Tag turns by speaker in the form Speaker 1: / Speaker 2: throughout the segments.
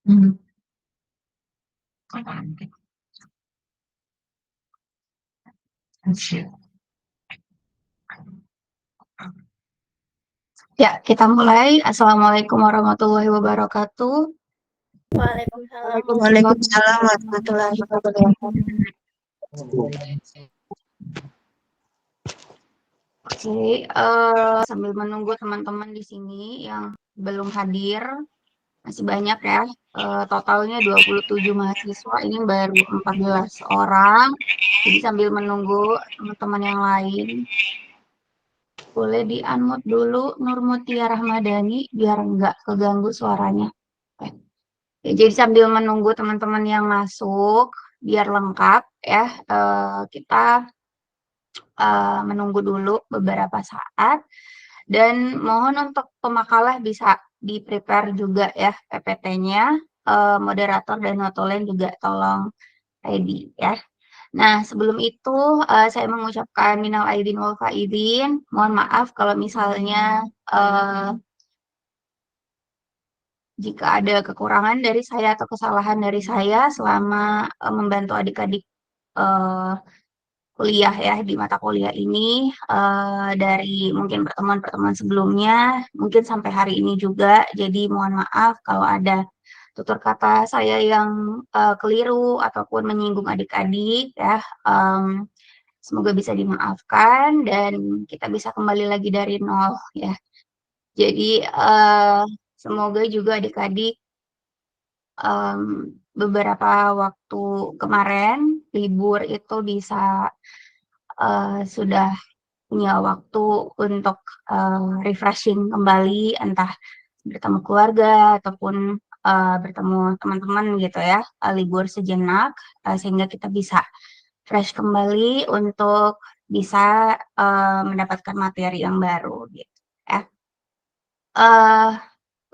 Speaker 1: Mhm. Ya, kita mulai. Assalamualaikum warahmatullahi wabarakatuh.
Speaker 2: Waalaikumsalam.
Speaker 3: Waalaikumsalam warahmatullahi wabarakatuh.
Speaker 1: Oke, sambil menunggu teman-teman di sini yang belum hadir, masih banyak ya. Totalnya 27 mahasiswa, ini baru 14 orang. Jadi sambil menunggu teman-teman yang lain, boleh di-unmute dulu Nur Mutia Rahmadani biar nggak keganggu suaranya. Oke. Ya, jadi sambil menunggu teman-teman yang masuk, biar lengkap ya, kita menunggu dulu beberapa saat. Dan mohon untuk pemakalah bisa di-prepare juga ya PPT-nya, moderator dan notulen juga tolong ready ya. Nah, sebelum itu saya mengucapkan minal aidin wal faizin. Mohon maaf kalau misalnya jika ada kekurangan dari saya atau kesalahan dari saya selama membantu adik-adik kuliah ya di mata kuliah ini, dari mungkin pertemuan-pertemuan sebelumnya, mungkin sampai hari ini juga. Jadi mohon maaf kalau ada tutur kata saya yang keliru ataupun menyinggung adik-adik ya. Semoga bisa dimaafkan dan kita bisa kembali lagi dari nol ya. Jadi semoga juga adik-adik beberapa waktu kemarin libur itu bisa sudah punya waktu untuk refreshing kembali, entah bertemu keluarga ataupun bertemu teman-teman gitu ya, libur sejenak sehingga kita bisa fresh kembali untuk bisa mendapatkan materi yang baru gitu ya.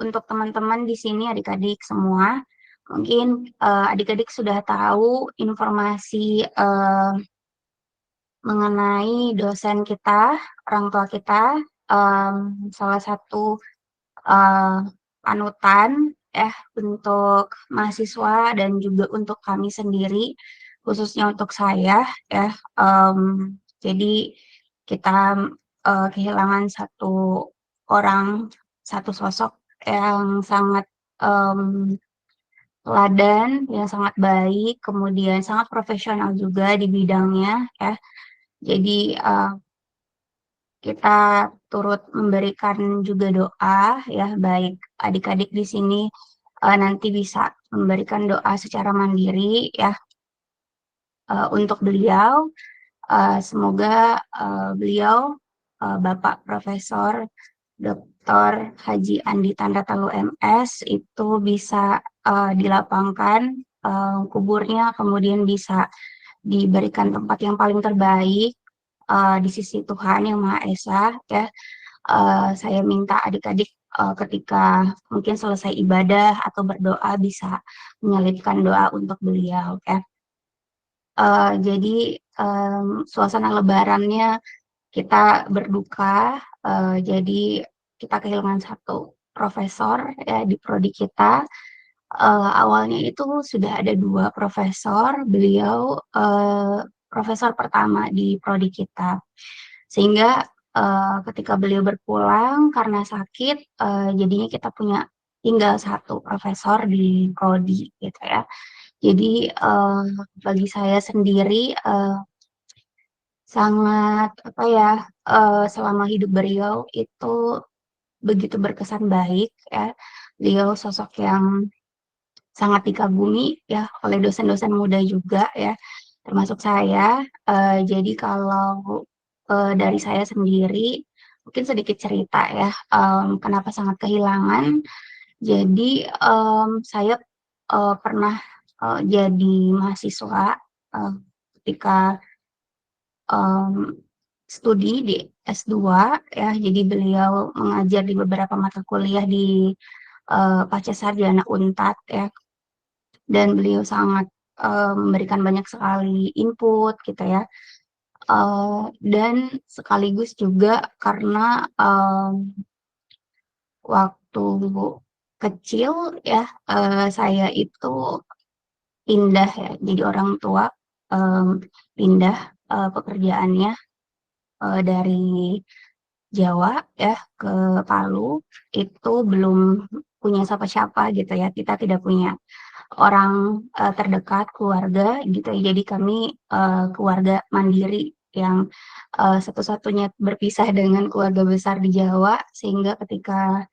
Speaker 1: Untuk teman-teman di sini adik-adik semua, mungkin adik-adik sudah tahu informasi mengenai dosen kita, orang tua kita, salah satu panutan ya untuk mahasiswa dan juga untuk kami sendiri, khususnya untuk saya ya. Jadi kita kehilangan satu orang, satu sosok yang sangat teladan, yang sangat baik, kemudian sangat profesional juga di bidangnya ya. Jadi kita turut memberikan juga doa ya, baik adik-adik di sini nanti bisa memberikan doa secara mandiri ya untuk beliau. Semoga beliau Bapak Profesor Dr. Haji Andi Tandatalu MS itu bisa dilapangkan kuburnya, kemudian bisa diberikan tempat yang paling terbaik di sisi Tuhan Yang Maha Esa ya. Saya minta adik-adik ketika mungkin selesai ibadah atau berdoa bisa menyelipkan doa untuk beliau ya. Jadi suasana lebarannya kita berduka, jadi kita kehilangan satu profesor ya di prodi kita. Awalnya itu sudah ada 2 profesor, beliau profesor pertama di prodi kita. Sehingga ketika beliau berpulang karena sakit, jadinya kita punya tinggal 1 profesor di prodi gitu ya. Jadi bagi saya sendiri sangat apa ya, selama hidup beliau itu begitu berkesan baik ya. Beliau sosok yang sangat dikagumi ya oleh dosen-dosen muda juga ya, termasuk saya. Jadi kalau dari saya sendiri mungkin sedikit cerita ya, kenapa sangat kehilangan. Jadi saya pernah jadi mahasiswa ketika studi di S2 ya. Jadi beliau mengajar di beberapa mata kuliah di Pasca Sarjana Unpad ya. Dan beliau sangat memberikan banyak sekali input gitu ya. Dan sekaligus juga karena waktu kecil ya, saya itu pindah ya, jadi orang tua, pindah, pekerjaannya, dari Jawa ya ke Palu, itu belum punya siapa-siapa gitu ya, kita tidak punya orang, terdekat, keluarga gitu ya. Jadi kami, keluarga mandiri yang, satu-satunya berpisah dengan keluarga besar di Jawa, sehingga ketika,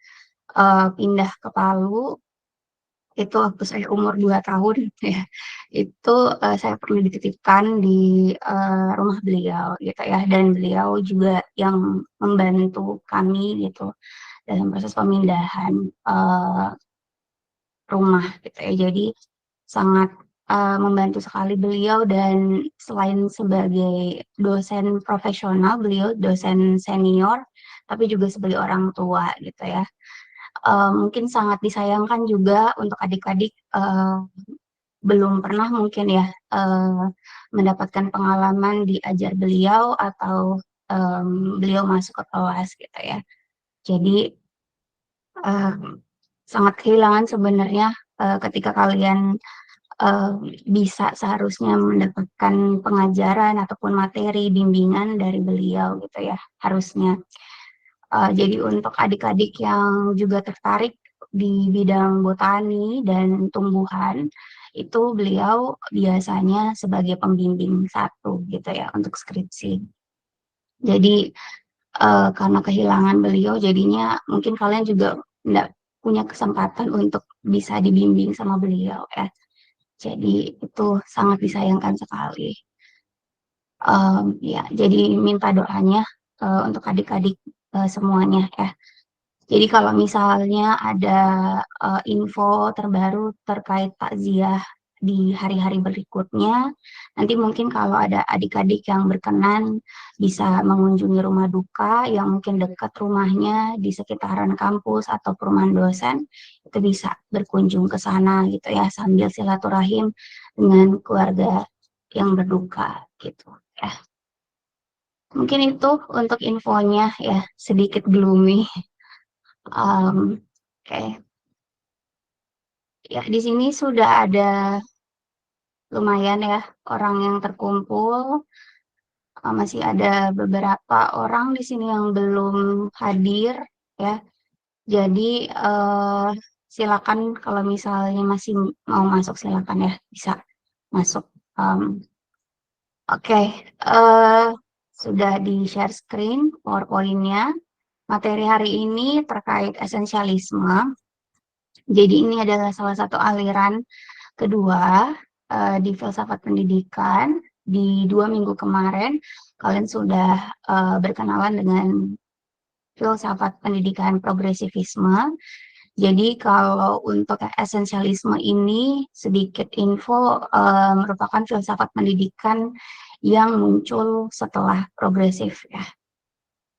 Speaker 1: pindah ke Palu, itu waktu saya umur 2 tahun ya, itu, saya pernah dititipkan di, rumah beliau gitu ya, dan beliau juga yang membantu kami gitu dalam proses pemindahan, rumah gitu ya. Jadi sangat, membantu sekali beliau, dan selain sebagai dosen profesional, beliau dosen senior, tapi juga sebagai orang tua gitu ya. Mungkin sangat disayangkan juga untuk adik-adik, belum pernah mungkin ya, mendapatkan pengalaman diajar beliau atau, beliau masuk ke kelas gitu ya. Jadi, sangat kehilangan sebenarnya, ketika kalian, eee, bisa seharusnya mendapatkan pengajaran ataupun materi bimbingan dari beliau gitu ya, harusnya. Jadi untuk adik-adik yang juga tertarik di bidang botani dan tumbuhan, itu beliau biasanya sebagai pembimbing satu gitu ya untuk skripsi. Jadi, karena kehilangan beliau jadinya mungkin kalian juga nggak punya kesempatan untuk bisa dibimbing sama beliau ya. Jadi itu sangat disayangkan sekali. Ya jadi minta doanya, untuk adik-adik, semuanya ya. Jadi kalau misalnya ada, info terbaru terkait takziah di hari-hari berikutnya, nanti mungkin kalau ada adik-adik yang berkenan bisa mengunjungi rumah duka yang mungkin dekat rumahnya di sekitaran kampus atau perumahan dosen, itu bisa berkunjung ke sana gitu ya, sambil silaturahim dengan keluarga yang berduka gitu ya. Mungkin itu untuk infonya ya, sedikit gloomy. Oke. Ya, di sini sudah ada lumayan ya orang yang terkumpul, masih ada beberapa orang di sini yang belum hadir ya. Jadi, silakan kalau misalnya masih mau masuk silakan ya, bisa masuk. Mmm, oke, sudah di-share screen PowerPoint-nya. Materi hari ini terkait esensialisme. Jadi ini adalah salah satu aliran kedua, di filsafat pendidikan. Di 2 minggu kemarin kalian sudah, berkenalan dengan filsafat pendidikan progresivisme. Jadi kalau untuk esensialisme ini sedikit info, merupakan filsafat pendidikan yang muncul setelah progresif ya.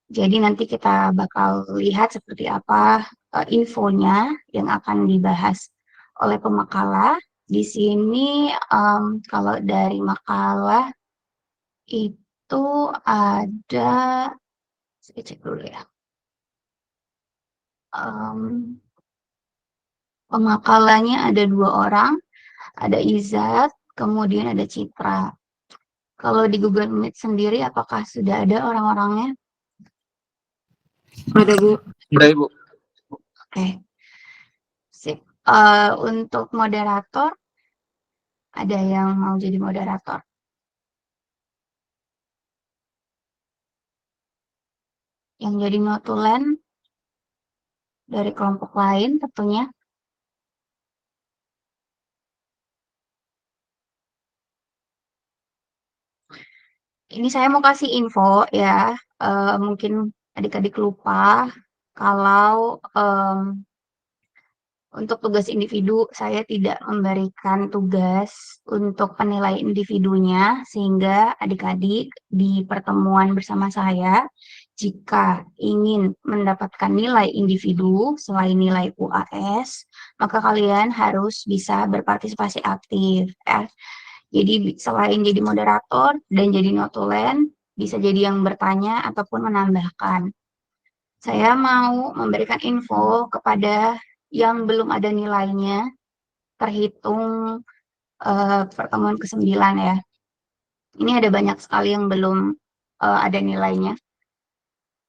Speaker 1: Jadi nanti kita bakal lihat seperti apa, infonya yang akan dibahas oleh pemakalah. Di sini, kalau dari makalah itu ada, saya cek dulu ya, pemakalahnya ada 2 orang, ada Izat, kemudian ada Citra. Kalau di Google Meet sendiri apakah sudah ada orang-orangnya?
Speaker 4: Ada, Bu.
Speaker 5: Udah, Ibu.
Speaker 1: Oke. Sip. Untuk moderator, ada yang mau jadi moderator? Yang jadi notulen dari kelompok lain tentunya. Ini saya mau kasih info ya, mungkin adik-adik lupa kalau, untuk tugas individu saya tidak memberikan tugas untuk penilai individunya, sehingga adik-adik di pertemuan bersama saya, jika ingin mendapatkan nilai individu selain nilai UAS, maka kalian harus bisa berpartisipasi aktif ya. Jadi selain jadi moderator dan jadi notulen, bisa jadi yang bertanya ataupun menambahkan. Saya mau memberikan info kepada yang belum ada nilainya terhitung pertemuan ke-9 ya. Ini ada banyak sekali yang belum ada nilainya.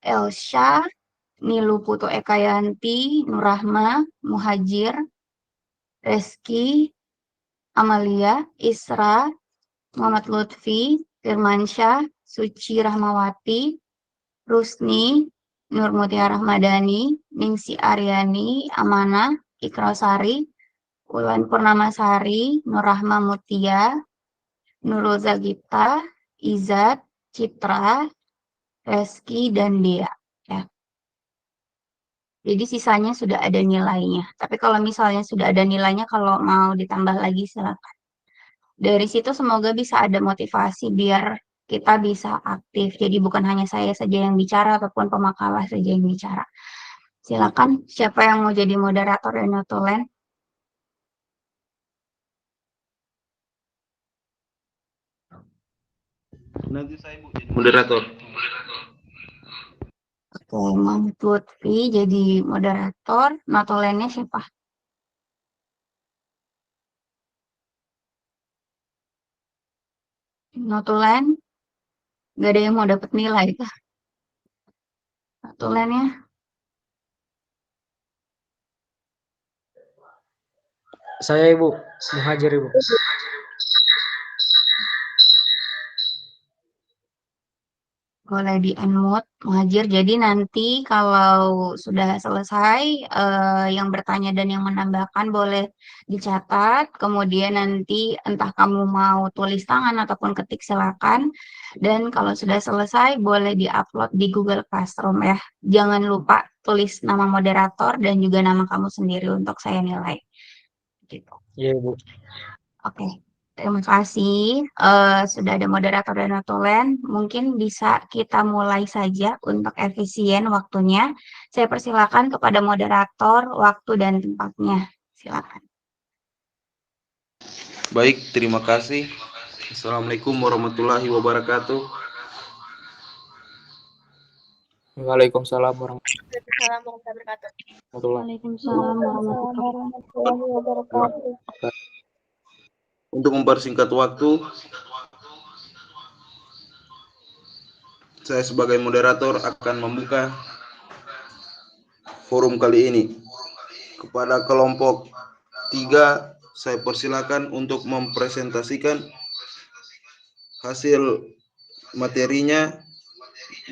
Speaker 1: Elsha, Nilu Putu Ekayanti, Nurrahma, Muhajir, Reski, Amalia, Isra, Muhammad Lutfi, Firmansyah, Suci Rahmawati, Rusni, Nur Mutia Rahmadani, Ningsi Aryani, Amanah, Ikrasari, Wulan Purnamasari, Nurrahma Mutia, Nurul Zagita, Izat, Citra, Reski, dan Dea. Ya. Jadi sisanya sudah ada nilainya. Tapi kalau misalnya sudah ada nilainya, kalau mau ditambah lagi silakan. Dari situ semoga bisa ada motivasi biar kita bisa aktif. Jadi bukan hanya saya saja yang bicara ataupun pemakalah saja yang bicara. Silakan, siapa yang mau jadi moderator dan notulen?
Speaker 4: Nanti saya Bu jadi moderator.
Speaker 1: Oke, Muhammad Lutfi jadi moderator. Notulennya siapa? Notulen? Gak ada yang mau dapat nilai kah? Notulennya?
Speaker 5: Saya Ibu, Muhajir Ibu.
Speaker 1: Boleh di-unmute, Muhajir. Jadi nanti kalau sudah selesai, yang bertanya dan yang menambahkan boleh dicatat. Kemudian nanti entah kamu mau tulis tangan ataupun ketik silakan. Dan kalau sudah selesai boleh di-upload di Google Classroom ya. Jangan lupa tulis nama moderator dan juga nama kamu sendiri untuk saya nilai. Gitu.
Speaker 5: Iya Ibu.
Speaker 1: Oke, terima kasih. Sudah ada moderator dan notulen. Mungkin bisa kita mulai saja untuk efisien waktunya. Saya persilakan kepada moderator waktu dan tempatnya. Silakan.
Speaker 4: Baik, terima kasih. Assalamualaikum warahmatullahi wabarakatuh.
Speaker 5: Waalaikumsalam warahmatullahi
Speaker 2: Waalaikumsalam warahmatullahi wabarakatuh.
Speaker 1: Waalaikumsalam
Speaker 3: Warahmatullahi wabarakatuh.
Speaker 4: Untuk mempersingkat waktu, saya sebagai moderator akan membuka forum kali ini. Kepada kelompok 3, saya persilakan untuk mempresentasikan hasil materinya,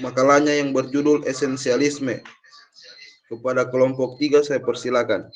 Speaker 4: makalahnya yang berjudul esensialisme. Kepada kelompok 3, saya persilakan.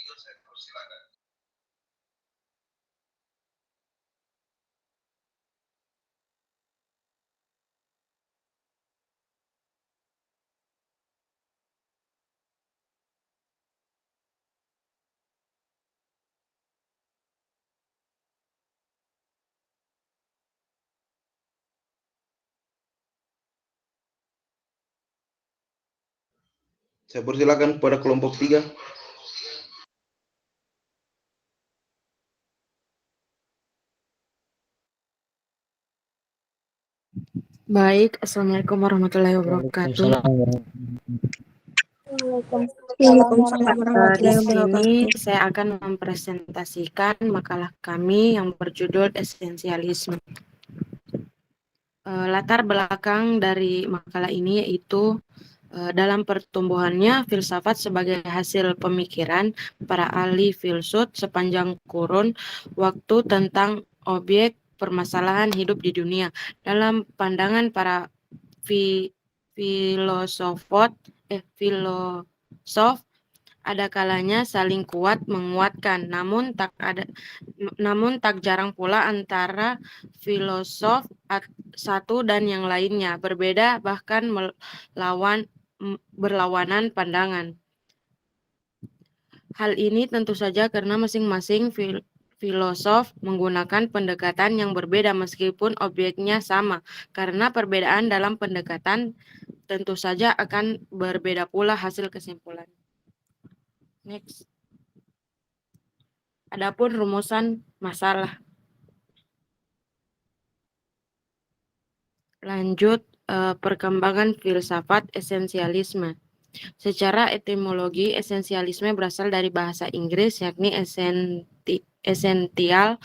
Speaker 4: Saya persilakan kepada kelompok 3.
Speaker 6: Baik, Assalamualaikum warahmatullahi wabarakatuh.
Speaker 3: Waalaikumsalam warahmatullahi
Speaker 6: Di
Speaker 3: wabarakatuh.
Speaker 6: sini saya akan mempresentasikan makalah kami yang berjudul esensialisme. Latar belakang dari makalah ini yaitu dalam pertumbuhannya filsafat sebagai hasil pemikiran para ahli filsuf sepanjang kurun waktu tentang objek permasalahan hidup di dunia. Dalam pandangan para filosof, ada kalanya saling kuat menguatkan, namun tak jarang pula antara filosof satu dan yang lainnya berbeda, bahkan berlawanan pandangan. Hal ini tentu saja karena masing-masing filosof menggunakan pendekatan yang berbeda meskipun objeknya sama. Karena perbedaan dalam pendekatan tentu saja akan berbeda pula hasil kesimpulan. Next. Adapun rumusan masalah. Lanjut perkembangan filsafat esensialisme. Secara etimologi, esensialisme berasal dari bahasa Inggris, yakni esensial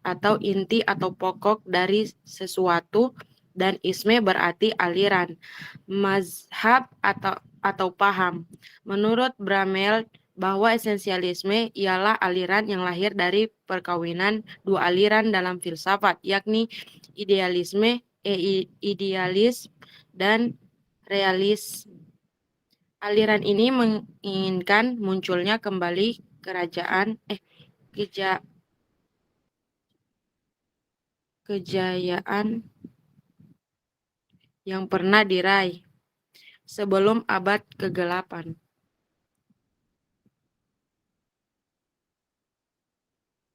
Speaker 6: atau inti atau pokok dari sesuatu, dan isme berarti aliran, mazhab atau paham. Menurut Bramel, bahwa esensialisme ialah aliran yang lahir dari perkawinan dua aliran dalam filsafat, yakni idealisme dan realisme. Aliran ini menginginkan munculnya kembali kejayaan yang pernah diraih sebelum abad kegelapan.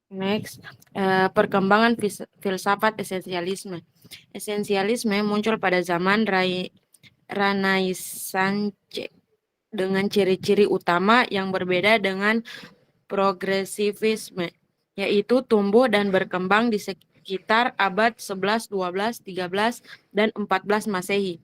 Speaker 6: Next, perkembangan filsafat esensialisme. Esensialisme muncul pada zaman Renaissance dengan ciri-ciri utama yang berbeda dengan progresivisme, yaitu tumbuh dan berkembang di sekitar abad 11, 12, 13, dan 14 Masehi.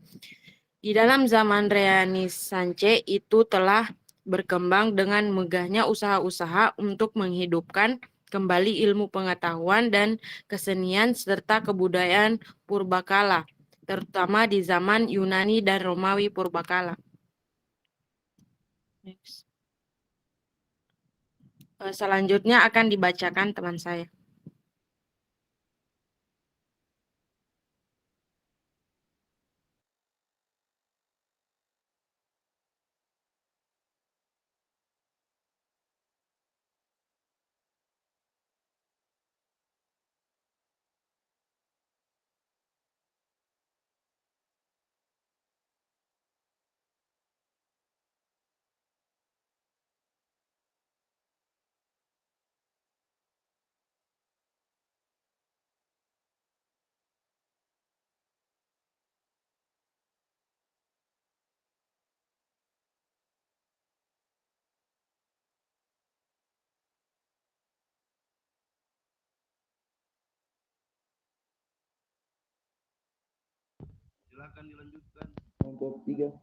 Speaker 6: Di dalam zaman Renaissance itu telah berkembang dengan megahnya usaha-usaha untuk menghidupkan kembali ilmu pengetahuan dan kesenian serta kebudayaan purbakala, terutama di zaman Yunani dan Romawi purbakala. Next. Selanjutnya akan dibacakan teman saya.
Speaker 4: Silakan dilanjutkan. Kelompok 3.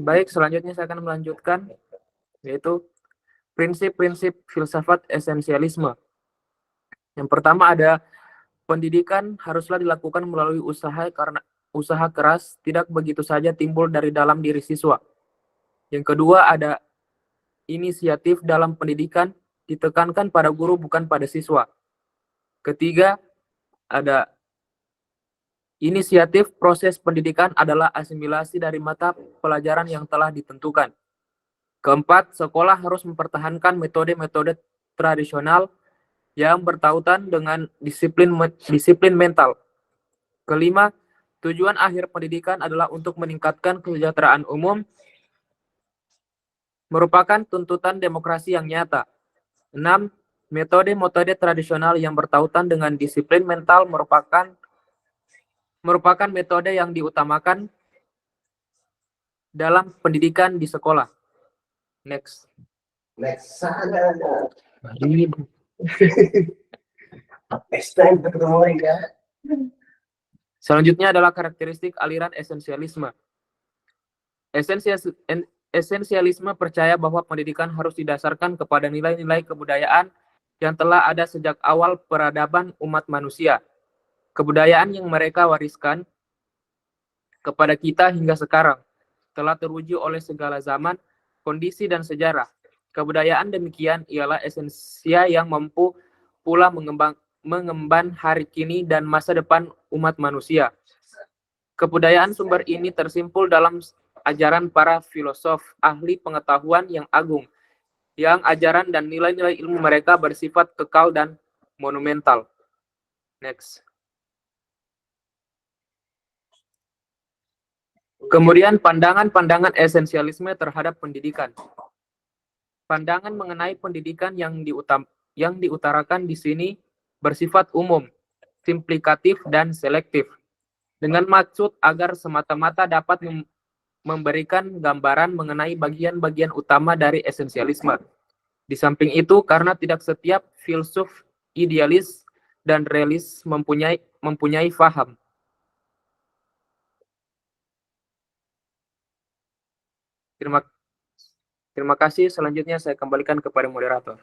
Speaker 5: Baik, selanjutnya saya akan melanjutkan, yaitu prinsip-prinsip filsafat esensialisme. Yang pertama ada pendidikan haruslah dilakukan melalui karena usaha keras tidak begitu saja timbul dari dalam diri siswa. Yang kedua ada inisiatif dalam pendidikan ditekankan pada guru bukan pada siswa. Ketiga, ada inisiatif proses pendidikan adalah asimilasi dari mata pelajaran yang telah ditentukan. Keempat, sekolah harus mempertahankan metode-metode tradisional yang bertautan dengan disiplin mental. Kelima, tujuan akhir pendidikan adalah untuk meningkatkan kesejahteraan umum, merupakan tuntutan demokrasi yang nyata. 6. Metode-metode tradisional yang bertautan dengan disiplin mental merupakan metode yang diutamakan dalam pendidikan di sekolah. Next. Selanjutnya adalah karakteristik aliran esensialisme. Esensialisme percaya bahwa pendidikan harus didasarkan kepada nilai-nilai kebudayaan yang telah ada sejak awal peradaban umat manusia. Kebudayaan yang mereka wariskan kepada kita hingga sekarang telah teruji oleh segala zaman, kondisi, dan sejarah. Kebudayaan demikian ialah esensia yang mampu pula mengemban hari kini dan masa depan umat manusia. Kebudayaan sumber ini tersimpul dalam ajaran para filosof, ahli pengetahuan yang agung, yang ajaran dan nilai-nilai ilmu mereka bersifat kekal dan monumental. Next. Kemudian pandangan-pandangan esensialisme terhadap pendidikan. Pandangan mengenai pendidikan yang diutarakan di sini bersifat umum, simplikatif, dan selektif, dengan maksud agar semata-mata dapat memberikan gambaran mengenai bagian-bagian utama dari esensialisme. Di samping itu, karena tidak setiap filsuf idealis dan realis mempunyai faham Terima kasih. Selanjutnya saya kembalikan kepada moderator.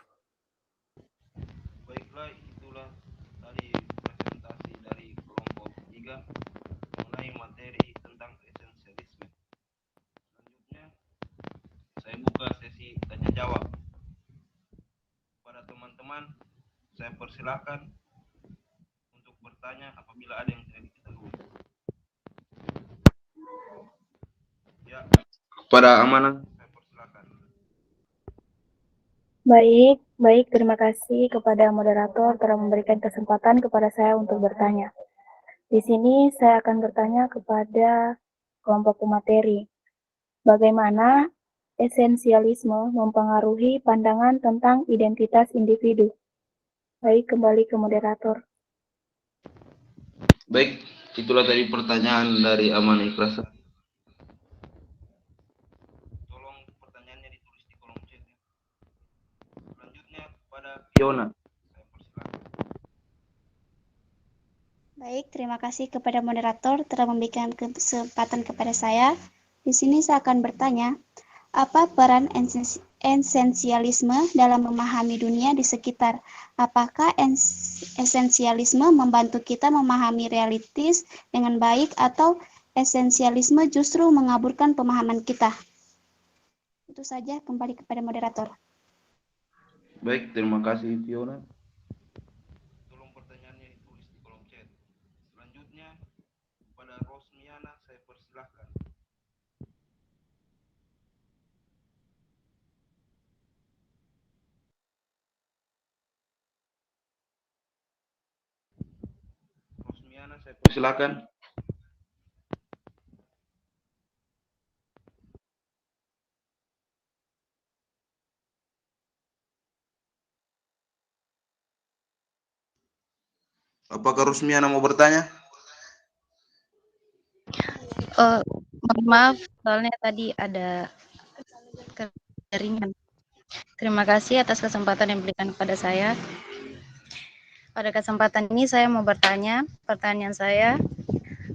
Speaker 4: Baiklah, itulah tadi presentasi dari kelompok 3 mengenai materi tentang esensialisme. Selanjutnya, saya buka sesi tanya jawab. Pada teman-teman, saya persilahkan untuk bertanya apabila ada yang tidak diketahui. Ya, kepada Amanah, saya persilahkan.
Speaker 3: Baik, terima kasih kepada moderator telah memberikan kesempatan kepada saya untuk bertanya. Di sini saya akan bertanya kepada kelompok pemateri. Bagaimana esensialisme mempengaruhi pandangan tentang identitas individu? Baik, kembali ke moderator.
Speaker 4: Baik, itulah tadi pertanyaan dari Amanah Ikhlas. Tolong pertanyaannya ditulis di kolom chat. Selanjutnya pada Fiona. Saya persilakan.
Speaker 2: Baik, terima kasih kepada moderator telah memberikan kesempatan kepada saya. Di sini saya akan bertanya, apa peran esensialisme dalam memahami dunia di sekitar? Apakah esensialisme membantu kita memahami realitas dengan baik atau esensialisme justru mengaburkan pemahaman kita? Itu saja, kembali kepada moderator.
Speaker 4: Baik, terima kasih Fiona. Tolong pertanyaannya ditulis di kolom chat. Selanjutnya pada Rosmiana saya persilahkan. Rosmiana saya persilahkan. Apakah Rosmiana mau bertanya?
Speaker 7: Mohon maaf, soalnya tadi ada keringan. Terima kasih atas kesempatan yang diberikan kepada saya. Pada kesempatan ini saya mau bertanya, pertanyaan saya,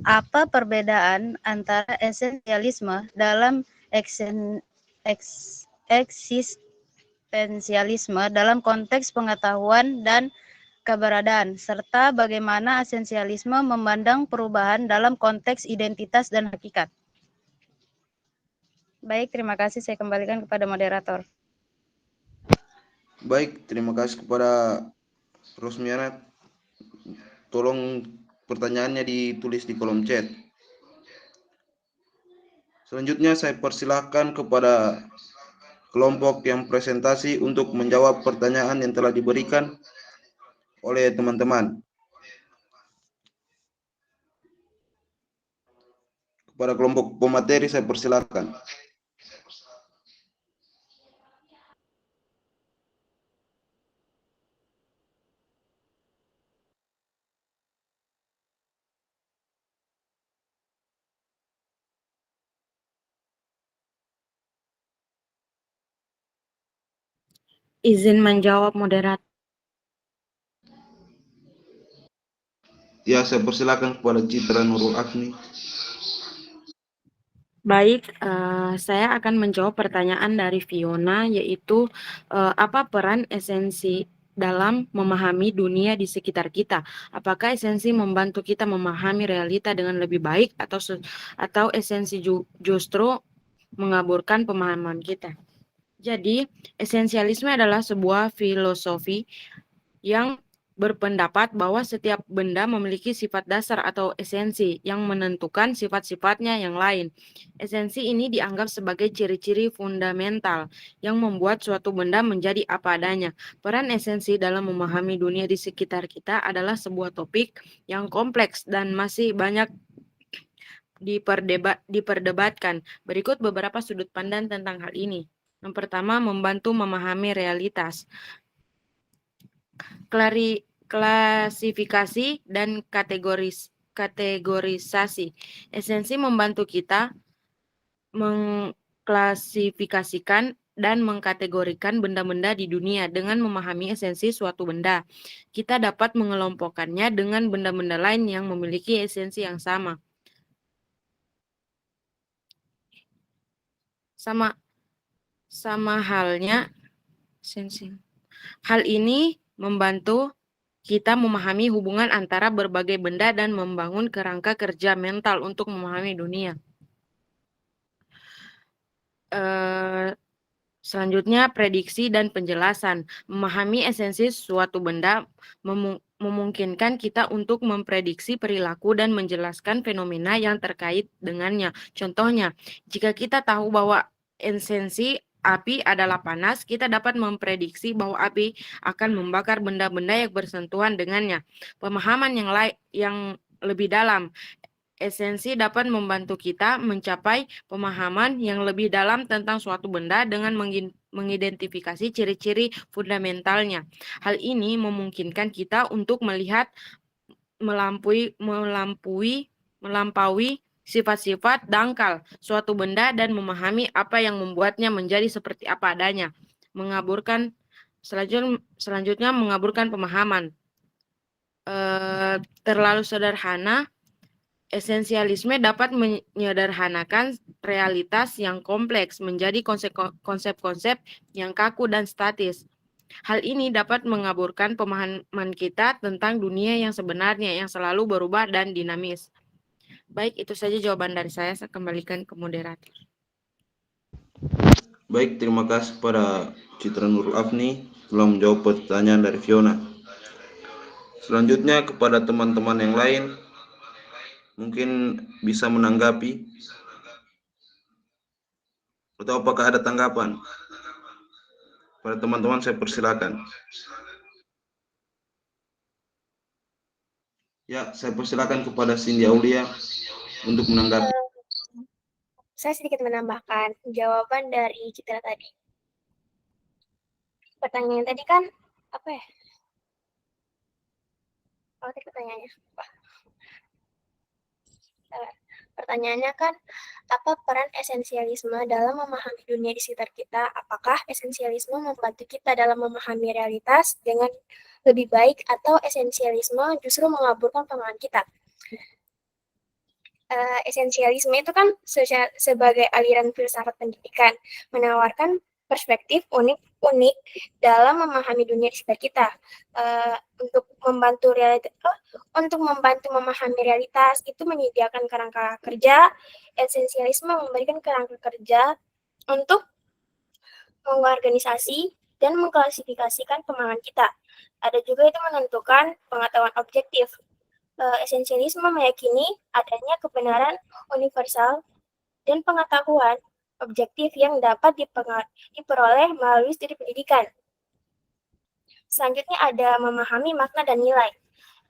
Speaker 7: apa perbedaan antara esensialisme dalam eksistensialisme dalam konteks pengetahuan dan keberadaan, serta bagaimana esensialisme memandang perubahan dalam konteks identitas dan hakikat? Baik, terima kasih. Saya kembalikan kepada moderator.
Speaker 4: Baik, terima kasih kepada Rosmiana. Tolong pertanyaannya ditulis di kolom chat. Selanjutnya saya persilahkan kepada kelompok yang presentasi untuk menjawab pertanyaan yang telah diberikan oleh teman-teman. Kepada kelompok pemateri saya persilahkan.
Speaker 6: Izin menjawab moderator.
Speaker 4: Ya, saya persilahkan kepada Citra Nurul Agni.
Speaker 6: Baik, saya akan menjawab pertanyaan dari Fiona, yaitu apa peran esensi dalam memahami dunia di sekitar kita? Apakah esensi membantu kita memahami realita dengan lebih baik atau esensi justru mengaburkan pemahaman kita? Jadi, esensialisme adalah sebuah filosofi yang berpendapat bahwa setiap benda memiliki sifat dasar atau esensi yang menentukan sifat-sifatnya yang lain. Esensi ini dianggap sebagai ciri-ciri fundamental yang membuat suatu benda menjadi apa adanya. Peran esensi dalam memahami dunia di sekitar kita adalah sebuah topik yang kompleks dan masih banyak diperdebatkan. Berikut beberapa sudut pandang tentang hal ini. Yang pertama, membantu memahami realitas. Klasifikasi dan kategorisasi. Esensi membantu kita mengklasifikasikan dan mengkategorikan benda-benda di dunia. Dengan memahami esensi suatu benda, kita dapat mengelompokkannya dengan benda-benda lain yang memiliki esensi yang sama. Sama halnya sensing. Hal ini membantu kita memahami hubungan antara berbagai benda dan membangun kerangka kerja mental untuk memahami dunia. Selanjutnya, prediksi dan penjelasan. Memahami esensi suatu benda memungkinkan kita untuk memprediksi perilaku dan menjelaskan fenomena yang terkait dengannya. Contohnya, jika kita tahu bahwa esensi api adalah panas, kita dapat memprediksi bahwa api akan membakar benda-benda yang bersentuhan dengannya. Pemahaman yang lebih dalam. Esensi dapat membantu kita mencapai pemahaman yang lebih dalam tentang suatu benda dengan mengidentifikasi ciri-ciri fundamentalnya. Hal ini memungkinkan kita untuk melihat melampaui sifat-sifat dangkal suatu benda dan memahami apa yang membuatnya menjadi seperti apa adanya. Selanjutnya mengaburkan pemahaman. Terlalu sederhana. Esensialisme dapat menyederhanakan realitas yang kompleks menjadi konsep-konsep yang kaku dan statis. Hal ini dapat mengaburkan pemahaman kita tentang dunia yang sebenarnya yang selalu berubah dan dinamis. Baik, itu saja jawaban dari saya. Saya kembalikan ke moderator.
Speaker 4: Baik, terima kasih pada Citra Nurul Afni telah menjawab pertanyaan dari Fiona. Selanjutnya kepada teman-teman yang lain, mungkin bisa menanggapi atau apakah ada tanggapan? Pada teman-teman saya persilakan. Ya, saya persilakan kepada Cindy Aulia untuk menanggapi.
Speaker 8: Saya sedikit menambahkan jawaban dari Citra tadi. Pertanyaan tadi kan apa ya? Oh, tadi pertanyaannya. Pertanyaannya kan, apa peran esensialisme dalam memahami dunia di sekitar kita? Apakah esensialisme membantu kita dalam memahami realitas dengan lebih baik atau esensialisme justru mengaburkan pemahaman kita? Esensialisme itu kan sebagai aliran filsafat pendidikan, menawarkan perspektif unik dalam memahami dunia di sekitar kita. Untuk membantu memahami realitas itu menyediakan kerangka kerja. Esensialisme memberikan kerangka kerja untuk mengorganisasi dan mengklasifikasikan pemahaman kita. Ada juga itu menentukan pengetahuan objektif. Esensialisme meyakini adanya kebenaran universal dan pengetahuan objektif yang dapat diperoleh melalui studi pendidikan. Selanjutnya ada memahami makna dan nilai.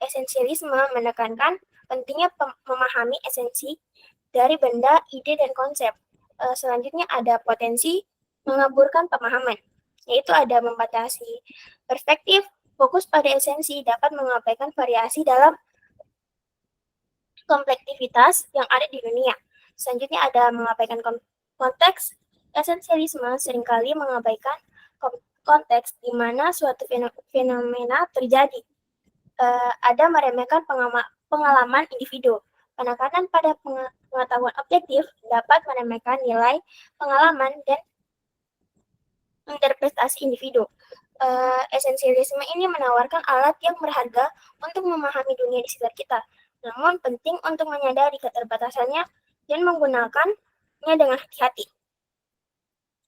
Speaker 8: Esensialisme menekankan pentingnya memahami esensi dari benda, ide, dan konsep. Selanjutnya ada potensi mengaburkan pemahaman, yaitu ada membatasi perspektif, fokus pada esensi dapat mengabaikan variasi dalam komplektivitas yang ada di dunia. Selanjutnya ada mengabaikan konteks. Esensialisme seringkali mengabaikan konteks di mana suatu fenomena terjadi. Ada meremehkan pengalaman individu. Penekanan pada pengetahuan objektif dapat meremehkan nilai pengalaman dan interpretasi individu. Esensialisme ini menawarkan alat yang berharga untuk memahami dunia di sekitar kita. Namun penting untuk menyadari keterbatasannya dan menggunakannya dengan hati-hati.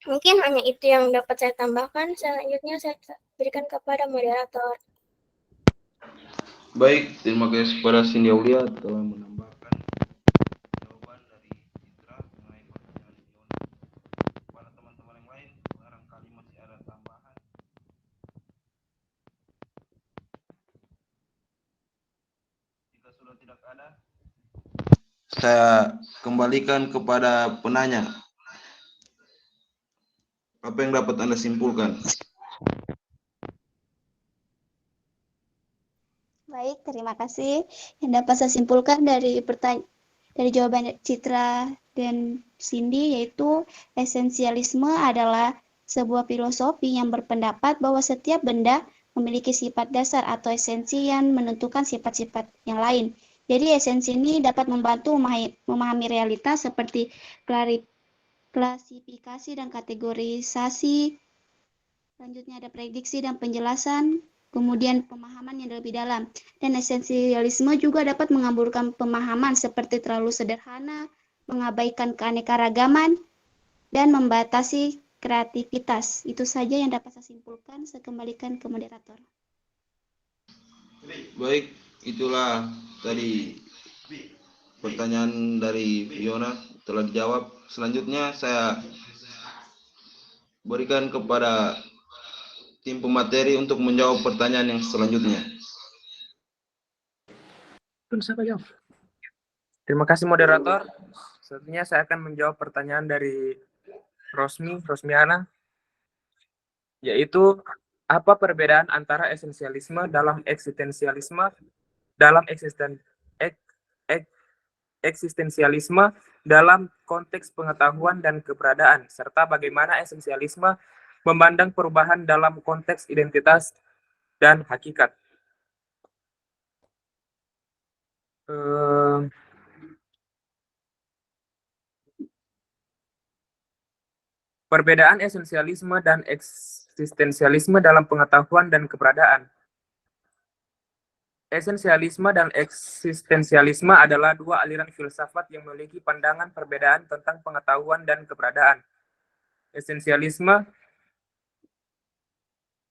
Speaker 8: Mungkin hanya itu yang dapat saya tambahkan. Selanjutnya saya berikan kepada moderator.
Speaker 4: Baik, terima kasih kepada Cindy Aulia telah menambahkan jawaban dari Citra mengenai pertanyaan Fiona. Kepada teman-teman yang lain, barangkali masih ada tambahan. Jika sudah tidak ada, saya kembalikan kepada penanya. Apa yang dapat Anda simpulkan?
Speaker 2: Baik, terima kasih. Yang dapat saya simpulkan dari jawaban Citra dan Cindy, yaitu esensialisme adalah sebuah filosofi yang berpendapat bahwa setiap benda memiliki sifat dasar atau esensi yang menentukan sifat-sifat yang lain. Jadi esensi ini dapat membantu memahami realitas seperti klasifikasi dan kategorisasi, selanjutnya ada prediksi dan penjelasan, kemudian pemahaman yang lebih dalam. Dan esensialisme juga dapat mengaburkan pemahaman seperti terlalu sederhana, mengabaikan keanekaragaman, dan membatasi kreativitas. Itu saja yang dapat saya simpulkan. Saya kembalikan ke moderator.
Speaker 4: Baik, itulah tadi pertanyaan dari Fiona telah dijawab. Selanjutnya saya berikan kepada tim pemateri untuk menjawab pertanyaan yang selanjutnya.
Speaker 5: Terima kasih moderator. Selanjutnya saya akan menjawab pertanyaan dari Rosmiana, yaitu apa perbedaan antara esensialisme dalam eksistensialisme eksistensialisme dalam konteks pengetahuan dan keberadaan, serta bagaimana esensialisme memandang perubahan dalam konteks identitas dan hakikat. Perbedaan esensialisme dan eksistensialisme dalam pengetahuan dan keberadaan. Esensialisme dan eksistensialisme adalah dua aliran filsafat yang memiliki pandangan perbedaan tentang pengetahuan dan keberadaan. Esensialisme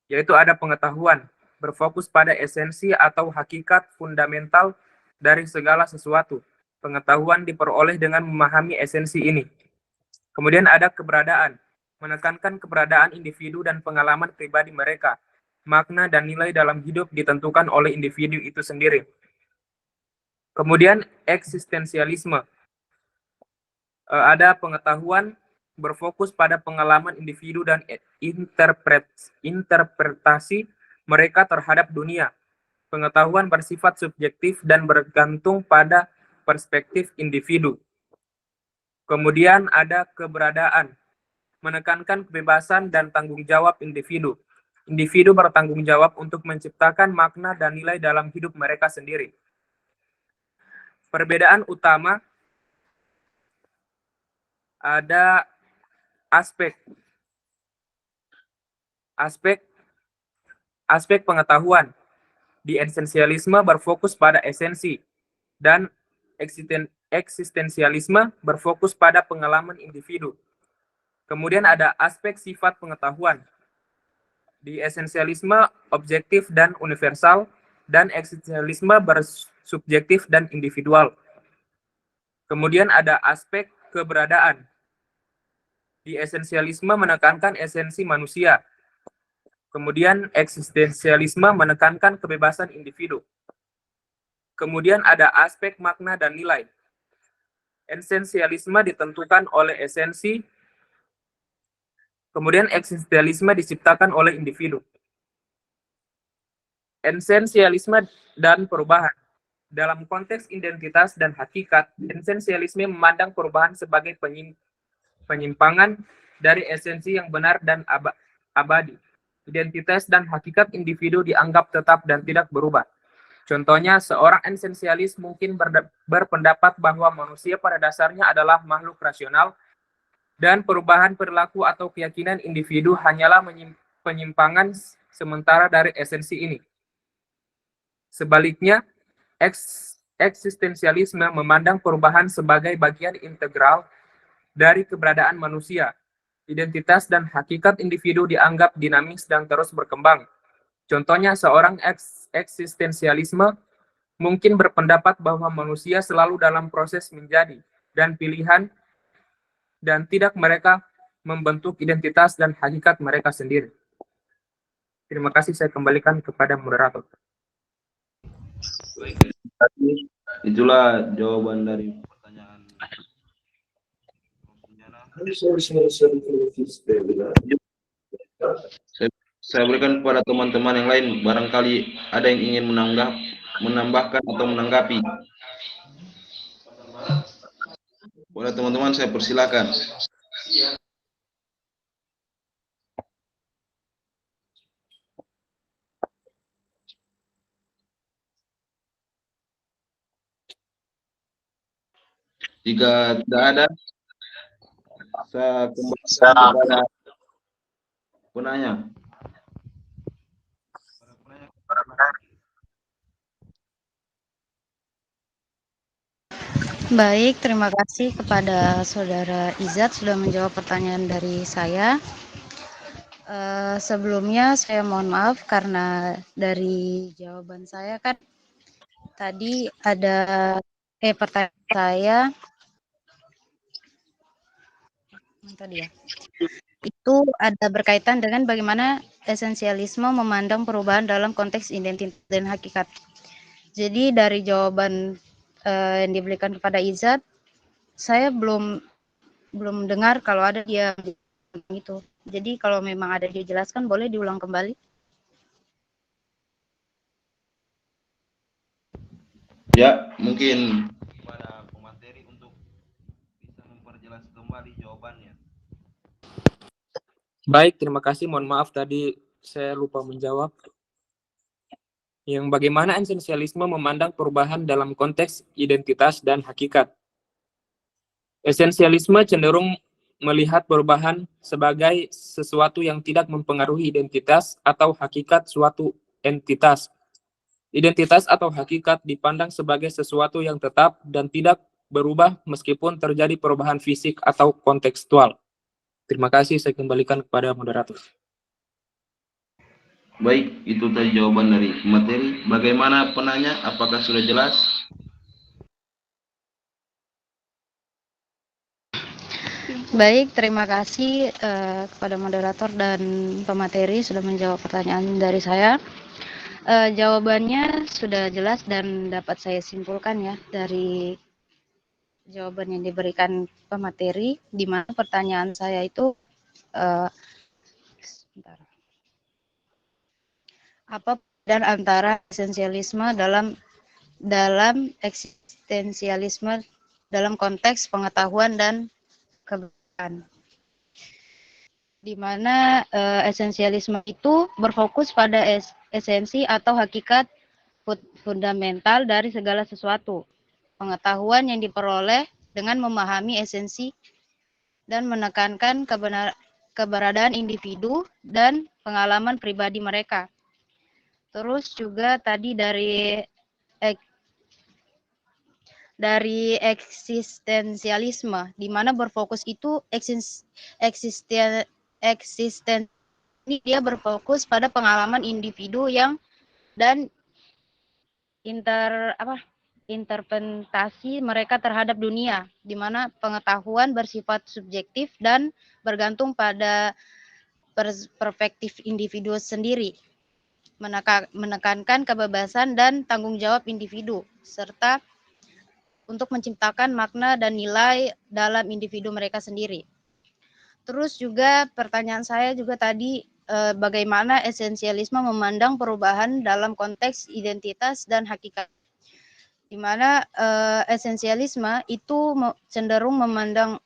Speaker 5: yaitu ada pengetahuan, berfokus pada esensi atau hakikat fundamental dari segala sesuatu. Pengetahuan diperoleh dengan memahami esensi ini. Kemudian ada keberadaan, menekankan keberadaan individu dan pengalaman pribadi mereka. Makna dan nilai dalam hidup ditentukan oleh individu itu sendiri. Kemudian eksistensialisme. Ada pengetahuan berfokus pada pengalaman individu dan interpretasi mereka terhadap dunia. Pengetahuan bersifat subjektif dan bergantung pada perspektif individu. Kemudian ada keberadaan, menekankan kebebasan dan tanggung jawab individu. Individu bertanggung jawab untuk menciptakan makna dan nilai dalam hidup mereka sendiri. Perbedaan utama ada aspek pengetahuan. Di esensialisme berfokus pada esensi dan eksistensialisme berfokus pada pengalaman individu. Kemudian ada aspek sifat pengetahuan. Di esensialisme objektif dan universal, dan eksistensialisme bersubjektif dan individual. Kemudian ada aspek keberadaan. Di esensialisme menekankan esensi manusia. Kemudian eksistensialisme menekankan kebebasan individu. Kemudian ada aspek makna dan nilai. Esensialisme ditentukan oleh esensi. Kemudian eksistensialisme diciptakan oleh individu. Esensialisme dan perubahan. Dalam konteks identitas dan hakikat, esensialisme memandang perubahan sebagai penyimpangan dari esensi yang benar dan abadi. Identitas dan hakikat individu dianggap tetap dan tidak berubah. Contohnya, seorang esensialis mungkin berpendapat bahwa manusia pada dasarnya adalah makhluk rasional, dan perubahan perilaku atau keyakinan individu hanyalah penyimpangan sementara dari esensi ini. Sebaliknya, eksistensialisme memandang perubahan sebagai bagian integral dari keberadaan manusia. Identitas dan hakikat individu dianggap dinamis dan terus berkembang. Contohnya, seorang eksistensialisme mungkin berpendapat bahwa manusia selalu dalam proses menjadi dan pilihan, dan tidak mereka membentuk identitas dan hakikat mereka sendiri. Terima kasih, saya kembalikan kepada moderator.
Speaker 4: Itulah jawaban dari pertanyaan. Saya berikan kepada teman-teman yang lain, barangkali ada yang ingin menambahkan atau menanggapi. Boleh teman-teman, saya persilakan. Jika tidak ada, Saya kembalikan kepada penanya.
Speaker 7: Baik, terima kasih kepada Saudara Izat sudah menjawab pertanyaan dari saya. Sebelumnya saya mohon maaf karena dari jawaban saya kan tadi ada pertanyaan saya tadi ya. Itu ada berkaitan dengan bagaimana esensialisme memandang perubahan dalam konteks identitas dan hakikat. Jadi dari jawaban yang diberikan kepada Izat, saya belum dengar kalau ada dia itu. Jadi kalau memang ada dijelaskan boleh diulang kembali.
Speaker 4: Ya, mungkin kepada pemateri untuk bisa memperjelas kembali jawabannya.
Speaker 5: Baik, terima kasih. Mohon maaf tadi saya lupa menjawab. Yang bagaimana esensialisme memandang perubahan dalam konteks identitas dan hakikat. Esensialisme cenderung melihat perubahan sebagai sesuatu yang tidak mempengaruhi identitas atau hakikat suatu entitas. Identitas atau hakikat dipandang sebagai sesuatu yang tetap dan tidak berubah meskipun terjadi perubahan fisik atau kontekstual. Terima kasih, saya kembalikan kepada moderator.
Speaker 4: Baik, itu tadi jawaban dari materi. Bagaimana penanya? Apakah sudah jelas?
Speaker 7: Baik, terima kasih kepada moderator dan pemateri sudah menjawab pertanyaan dari saya. Jawabannya sudah jelas dan dapat saya simpulkan ya dari jawaban yang diberikan pemateri, di mana pertanyaan saya itu sebentar. Apa perbedaan antara esensialisme dalam eksistensialisme dalam konteks pengetahuan dan kebenaran, di mana esensialisme itu berfokus pada esensi atau hakikat fundamental dari segala sesuatu, pengetahuan yang diperoleh dengan memahami esensi dan menekankan keberadaan individu dan pengalaman pribadi mereka. Terus juga tadi dari eksistensialisme, di mana berfokus itu eksisten ini dia berfokus pada pengalaman individu dan interpretasi mereka terhadap dunia, di mana pengetahuan bersifat subjektif dan bergantung pada perspektif individu sendiri, menekankan kebebasan dan tanggung jawab individu, serta untuk menciptakan makna dan nilai dalam individu mereka sendiri. Terus juga pertanyaan saya juga tadi, bagaimana esensialisme memandang perubahan dalam konteks identitas dan hakikat, di mana esensialisme itu cenderung memandang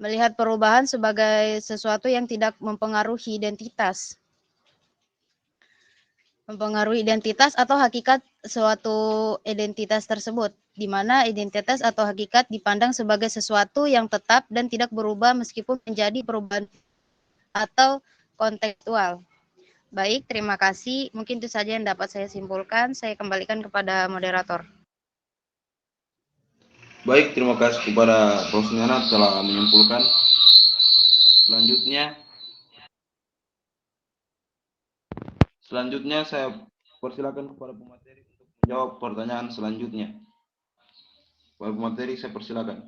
Speaker 7: melihat perubahan sebagai sesuatu yang tidak mempengaruhi identitas atau hakikat suatu identitas tersebut, di mana identitas atau hakikat dipandang sebagai sesuatu yang tetap dan tidak berubah meskipun menjadi perubahan atau kontekstual. Baik, terima kasih. Mungkin itu saja yang dapat saya simpulkan. Saya kembalikan kepada moderator.
Speaker 4: Baik, terima kasih kepada Prof. Yana telah menyimpulkan. Selanjutnya saya persilakan kepada pemateri untuk menjawab pertanyaan selanjutnya. Kepada pemateri saya persilakan.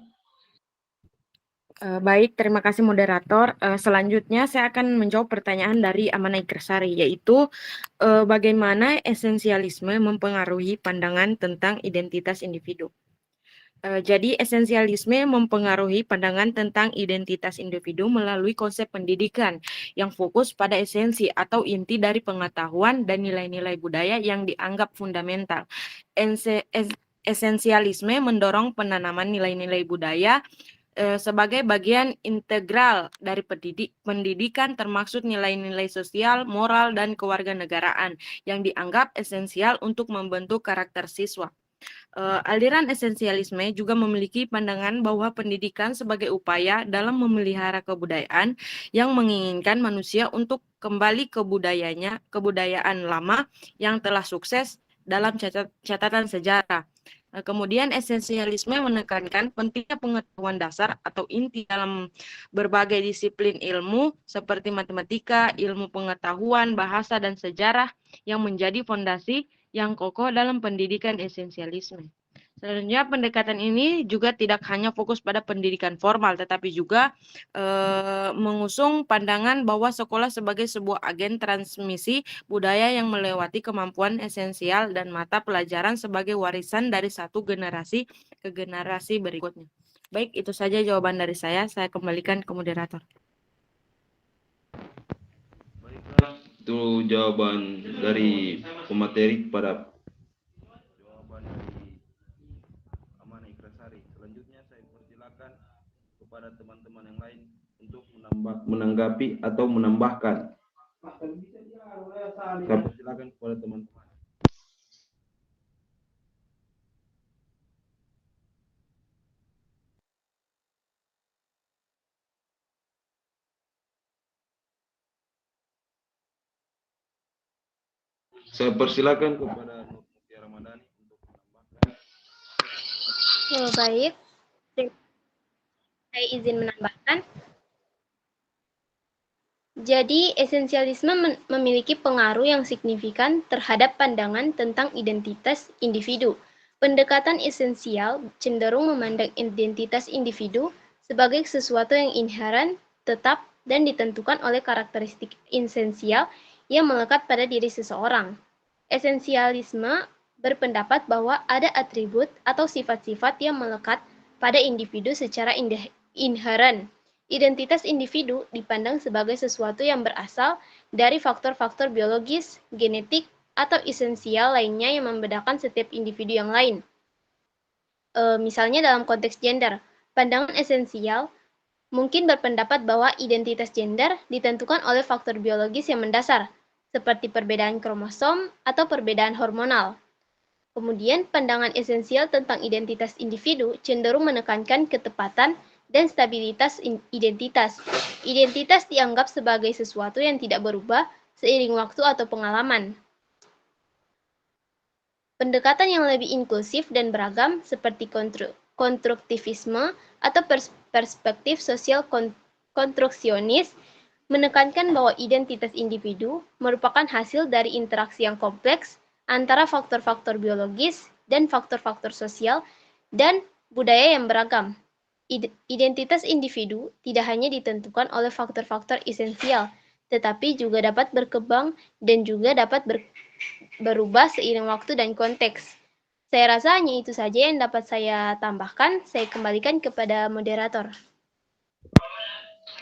Speaker 6: Baik, terima kasih moderator. Selanjutnya saya akan menjawab pertanyaan dari Amanah Ikrsari, yaitu bagaimana esensialisme mempengaruhi pandangan tentang identitas individu. Jadi esensialisme mempengaruhi pandangan tentang identitas individu melalui konsep pendidikan yang fokus pada esensi atau inti dari pengetahuan dan nilai-nilai budaya yang dianggap fundamental. Esensialisme mendorong penanaman nilai-nilai budaya sebagai bagian integral dari pendidikan, termasuk nilai-nilai sosial, moral, dan kewarganegaraan yang dianggap esensial untuk membentuk karakter siswa. Aliran esensialisme juga memiliki pandangan bahwa pendidikan sebagai upaya dalam memelihara kebudayaan yang menginginkan manusia untuk kembali ke kebudayaan lama yang telah sukses dalam catatan sejarah. Kemudian esensialisme menekankan pentingnya pengetahuan dasar atau inti dalam berbagai disiplin ilmu seperti matematika, ilmu pengetahuan, bahasa, dan sejarah yang menjadi fondasi yang kokoh dalam pendidikan esensialisme. Selanjutnya, pendekatan ini juga tidak hanya fokus pada pendidikan formal, tetapi juga mengusung pandangan bahwa sekolah sebagai sebuah agen transmisi budaya yang melewati kemampuan esensial dan mata pelajaran sebagai warisan dari satu generasi ke generasi berikutnya. Baik, itu saja jawaban dari saya. Saya kembalikan ke moderator.
Speaker 4: Baiklah, itu jawaban dari pemateri kepada jawaban dari Amanah Ikrasari. Selanjutnya saya persilakan kepada teman-teman yang lain untuk menanggapi atau menambahkan. Saya persilakan kepada teman-teman. Saya persilakan kepada Nur Mutiara Ramadhani untuk menambahkan.
Speaker 8: Baik, saya izin menambahkan. Jadi, esensialisme memiliki pengaruh yang signifikan terhadap pandangan tentang identitas individu. Pendekatan esensial cenderung memandang identitas individu sebagai sesuatu yang inheren, tetap, dan ditentukan oleh karakteristik esensial yang melekat pada diri seseorang. Esensialisme berpendapat bahwa ada atribut atau sifat-sifat yang melekat pada individu secara inheren. Identitas individu dipandang sebagai sesuatu yang berasal dari faktor-faktor biologis, genetik, atau esensial lainnya yang membedakan setiap individu yang lain. Misalnya dalam konteks gender, pandangan esensial mungkin berpendapat bahwa identitas gender ditentukan oleh faktor biologis yang mendasar, seperti perbedaan kromosom atau perbedaan hormonal. Kemudian, pandangan esensial tentang identitas individu cenderung menekankan ketepatan dan stabilitas identitas. Identitas dianggap sebagai sesuatu yang tidak berubah seiring waktu atau pengalaman. Pendekatan yang lebih inklusif dan beragam seperti konstruktivisme atau perspektif sosial konstruksionis menekankan bahwa identitas individu merupakan hasil dari interaksi yang kompleks antara faktor-faktor biologis dan faktor-faktor sosial dan budaya yang beragam. Identitas individu tidak hanya ditentukan oleh faktor-faktor esensial, tetapi juga dapat berkembang dan juga dapat berubah seiring waktu dan konteks. Saya rasa hanya itu saja yang dapat saya tambahkan. Saya kembalikan kepada moderator.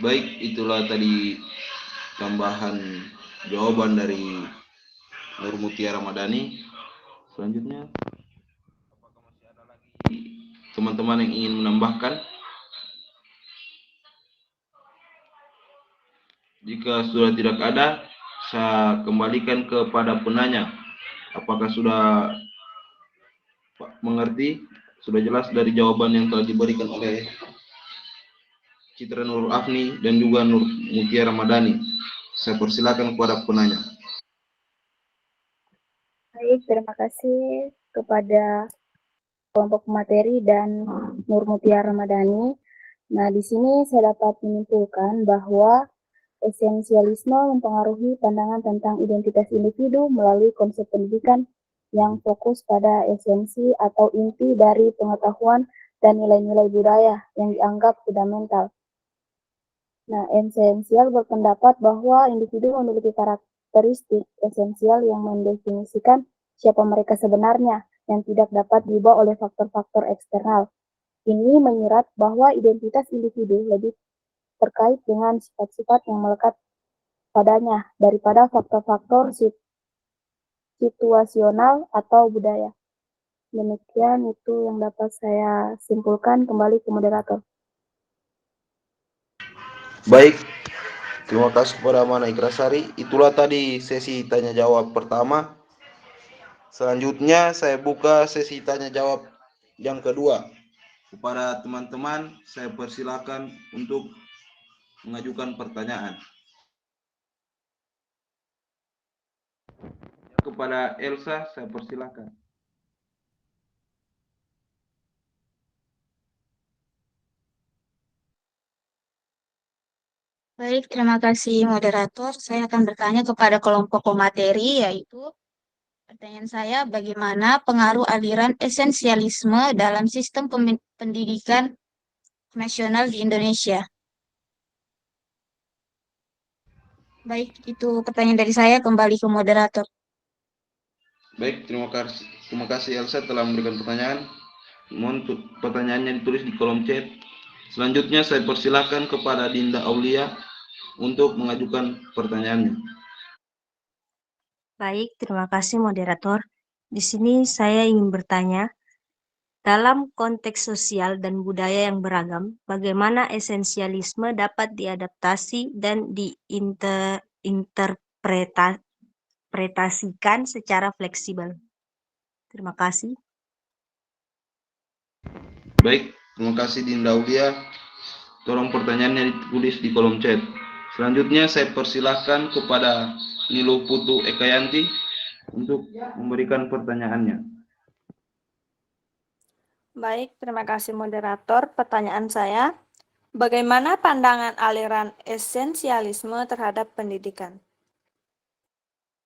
Speaker 4: Baik, itulah tadi tambahan jawaban dari Nur Mutiara Ramadhani. Selanjutnya, apakah masih ada lagi teman-teman yang ingin menambahkan? Jika sudah tidak ada, saya kembalikan kepada penanya. Apakah sudah mengerti? Sudah jelas dari jawaban yang telah diberikan oleh Citra Nurul Afni dan juga Nur Mutiara Ramadhani. Saya persilakan kepada penanya.
Speaker 3: Baik, terima kasih kepada kelompok materi dan Nur Mutiara Ramadhani. Nah, di sini saya dapat menyimpulkan bahwa esensialisme mempengaruhi pandangan tentang identitas individu melalui konsep pendidikan yang fokus pada esensi atau inti dari pengetahuan dan nilai-nilai budaya yang dianggap fundamental. Nah, esensial berpendapat bahwa individu memiliki karakteristik esensial yang mendefinisikan siapa mereka sebenarnya yang tidak dapat diubah oleh faktor-faktor eksternal. Ini menyirat bahwa identitas individu lebih terkait dengan sifat-sifat yang melekat padanya daripada faktor-faktor situasional atau budaya. Demikian itu yang dapat saya simpulkan. Kembali ke moderator.
Speaker 4: Baik, terima kasih kepada Amanah Ikrasari. Itulah tadi sesi tanya jawab pertama. Selanjutnya saya buka sesi tanya jawab yang kedua. Kepada teman-teman, saya persilakan untuk mengajukan pertanyaan. Kepada Elsa, saya persilakan.
Speaker 1: Baik, terima kasih moderator. Saya akan bertanya kepada kelompok pemateri, yaitu pertanyaan saya, bagaimana pengaruh aliran esensialisme dalam sistem pendidikan nasional di Indonesia? Baik, itu pertanyaan dari saya, kembali ke moderator.
Speaker 4: Baik, terima kasih Elsa telah memberikan pertanyaan. Mohon pertanyaannya ditulis di kolom chat. Selanjutnya saya persilahkan kepada Dinda Aulia untuk mengajukan pertanyaannya.
Speaker 9: Baik, terima kasih moderator. Di sini saya ingin bertanya, dalam konteks sosial dan budaya yang beragam, bagaimana esensialisme dapat diadaptasi dan diinterpretasikan secara fleksibel? Terima kasih.
Speaker 4: Baik, terima kasih Dinda Aulia. Tolong pertanyaannya ditulis di kolom chat. Selanjutnya saya persilahkan kepada Nilu Putu Ekayanti untuk memberikan pertanyaannya.
Speaker 10: Baik, terima kasih moderator. Pertanyaan saya, bagaimana pandangan aliran esensialisme terhadap pendidikan?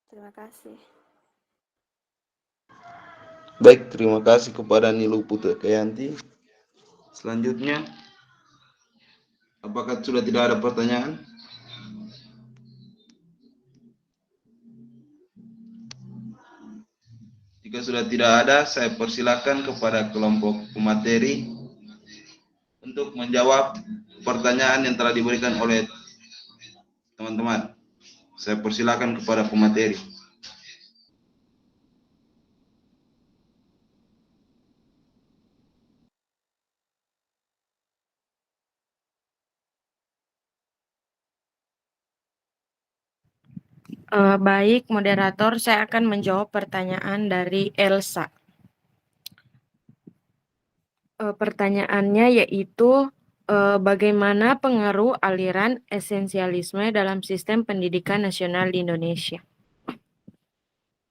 Speaker 10: Terima kasih.
Speaker 4: Baik, terima kasih kepada Nilu Putu Ekayanti. Selanjutnya, apakah sudah tidak ada pertanyaan? Jika sudah tidak ada, saya persilakan kepada kelompok pemateri untuk menjawab pertanyaan yang telah diberikan oleh teman-teman. Saya persilakan kepada pemateri.
Speaker 6: Baik, moderator, saya akan menjawab pertanyaan dari Elsa. Pertanyaannya yaitu, bagaimana pengaruh aliran esensialisme dalam sistem pendidikan nasional di Indonesia?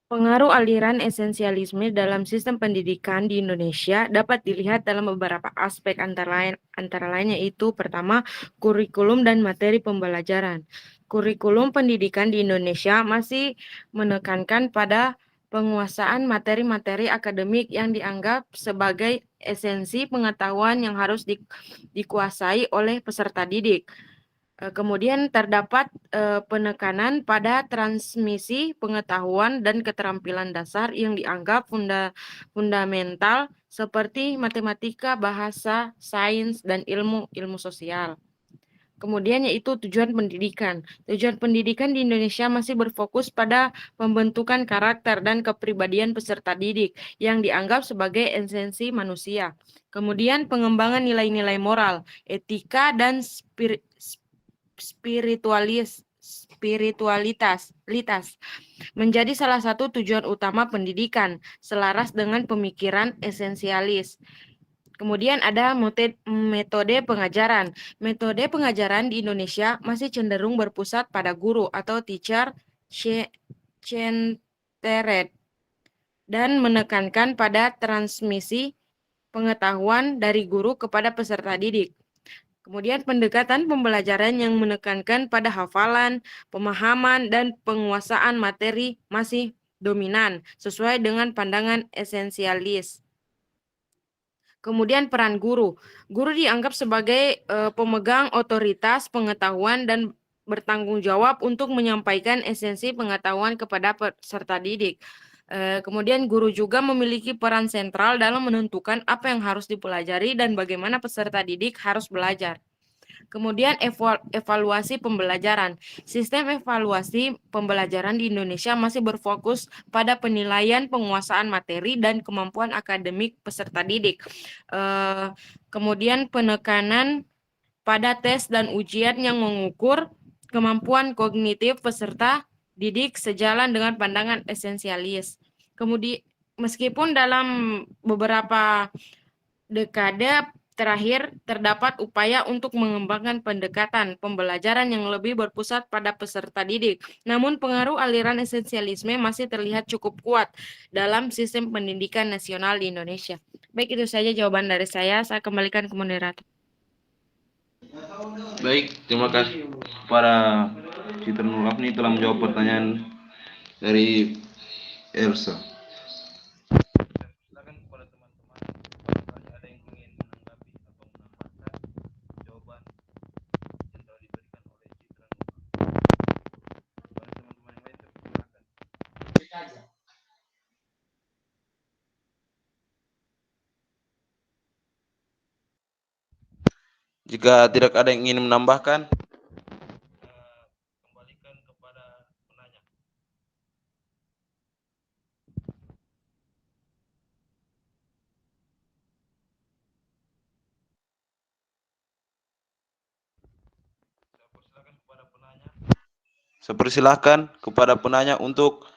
Speaker 6: Pengaruh aliran esensialisme dalam sistem pendidikan di Indonesia dapat dilihat dalam beberapa aspek, antara lain yaitu pertama, kurikulum dan materi pembelajaran. Kurikulum pendidikan di Indonesia masih menekankan pada penguasaan materi-materi akademik yang dianggap sebagai esensi pengetahuan yang harus dikuasai oleh peserta didik. Kemudian terdapat penekanan pada transmisi pengetahuan dan keterampilan dasar yang dianggap fundamental seperti matematika, bahasa, sains, dan ilmu sosial. Kemudian yaitu tujuan pendidikan. Tujuan pendidikan di Indonesia masih berfokus pada pembentukan karakter dan kepribadian peserta didik yang dianggap sebagai esensi manusia. Kemudian pengembangan nilai-nilai moral, etika, dan spiritualitas menjadi salah satu tujuan utama pendidikan, selaras dengan pemikiran esensialis. Kemudian ada metode pengajaran. Metode pengajaran di Indonesia masih cenderung berpusat pada guru atau teacher-centered dan menekankan pada transmisi pengetahuan dari guru kepada peserta didik. Kemudian pendekatan pembelajaran yang menekankan pada hafalan, pemahaman, dan penguasaan materi masih dominan, sesuai dengan pandangan esensialis. Kemudian peran guru. Guru dianggap sebagai pemegang otoritas pengetahuan dan bertanggung jawab untuk menyampaikan esensi pengetahuan kepada peserta didik. Kemudian guru juga memiliki peran sentral dalam menentukan apa yang harus dipelajari dan bagaimana peserta didik harus belajar. Kemudian evaluasi pembelajaran. Sistem evaluasi pembelajaran di Indonesia masih berfokus pada penilaian penguasaan materi dan kemampuan akademik peserta didik. Kemudian penekanan pada tes dan ujian yang mengukur kemampuan kognitif peserta didik sejalan dengan pandangan esensialis. Kemudian meskipun dalam beberapa dekade terakhir terdapat upaya untuk mengembangkan pendekatan pembelajaran yang lebih berpusat pada peserta didik. Namun pengaruh aliran esensialisme masih terlihat cukup kuat dalam sistem pendidikan nasional di Indonesia. Baik, itu saja jawaban dari saya. Saya kembalikan ke moderator.
Speaker 4: Baik, terima kasih para Citra Nurafni telah menjawab pertanyaan dari Elsa. Silakan kepada teman-teman, ada yang ingin menanggapi atau menambahkan jawaban yang telah diberikan oleh Citra Nurafni. Kepada teman-teman yang lain, silakan. Jika tidak ada yang ingin menambahkan, kembalikan kepada penanya. Saya persilahkan kepada penanya untuk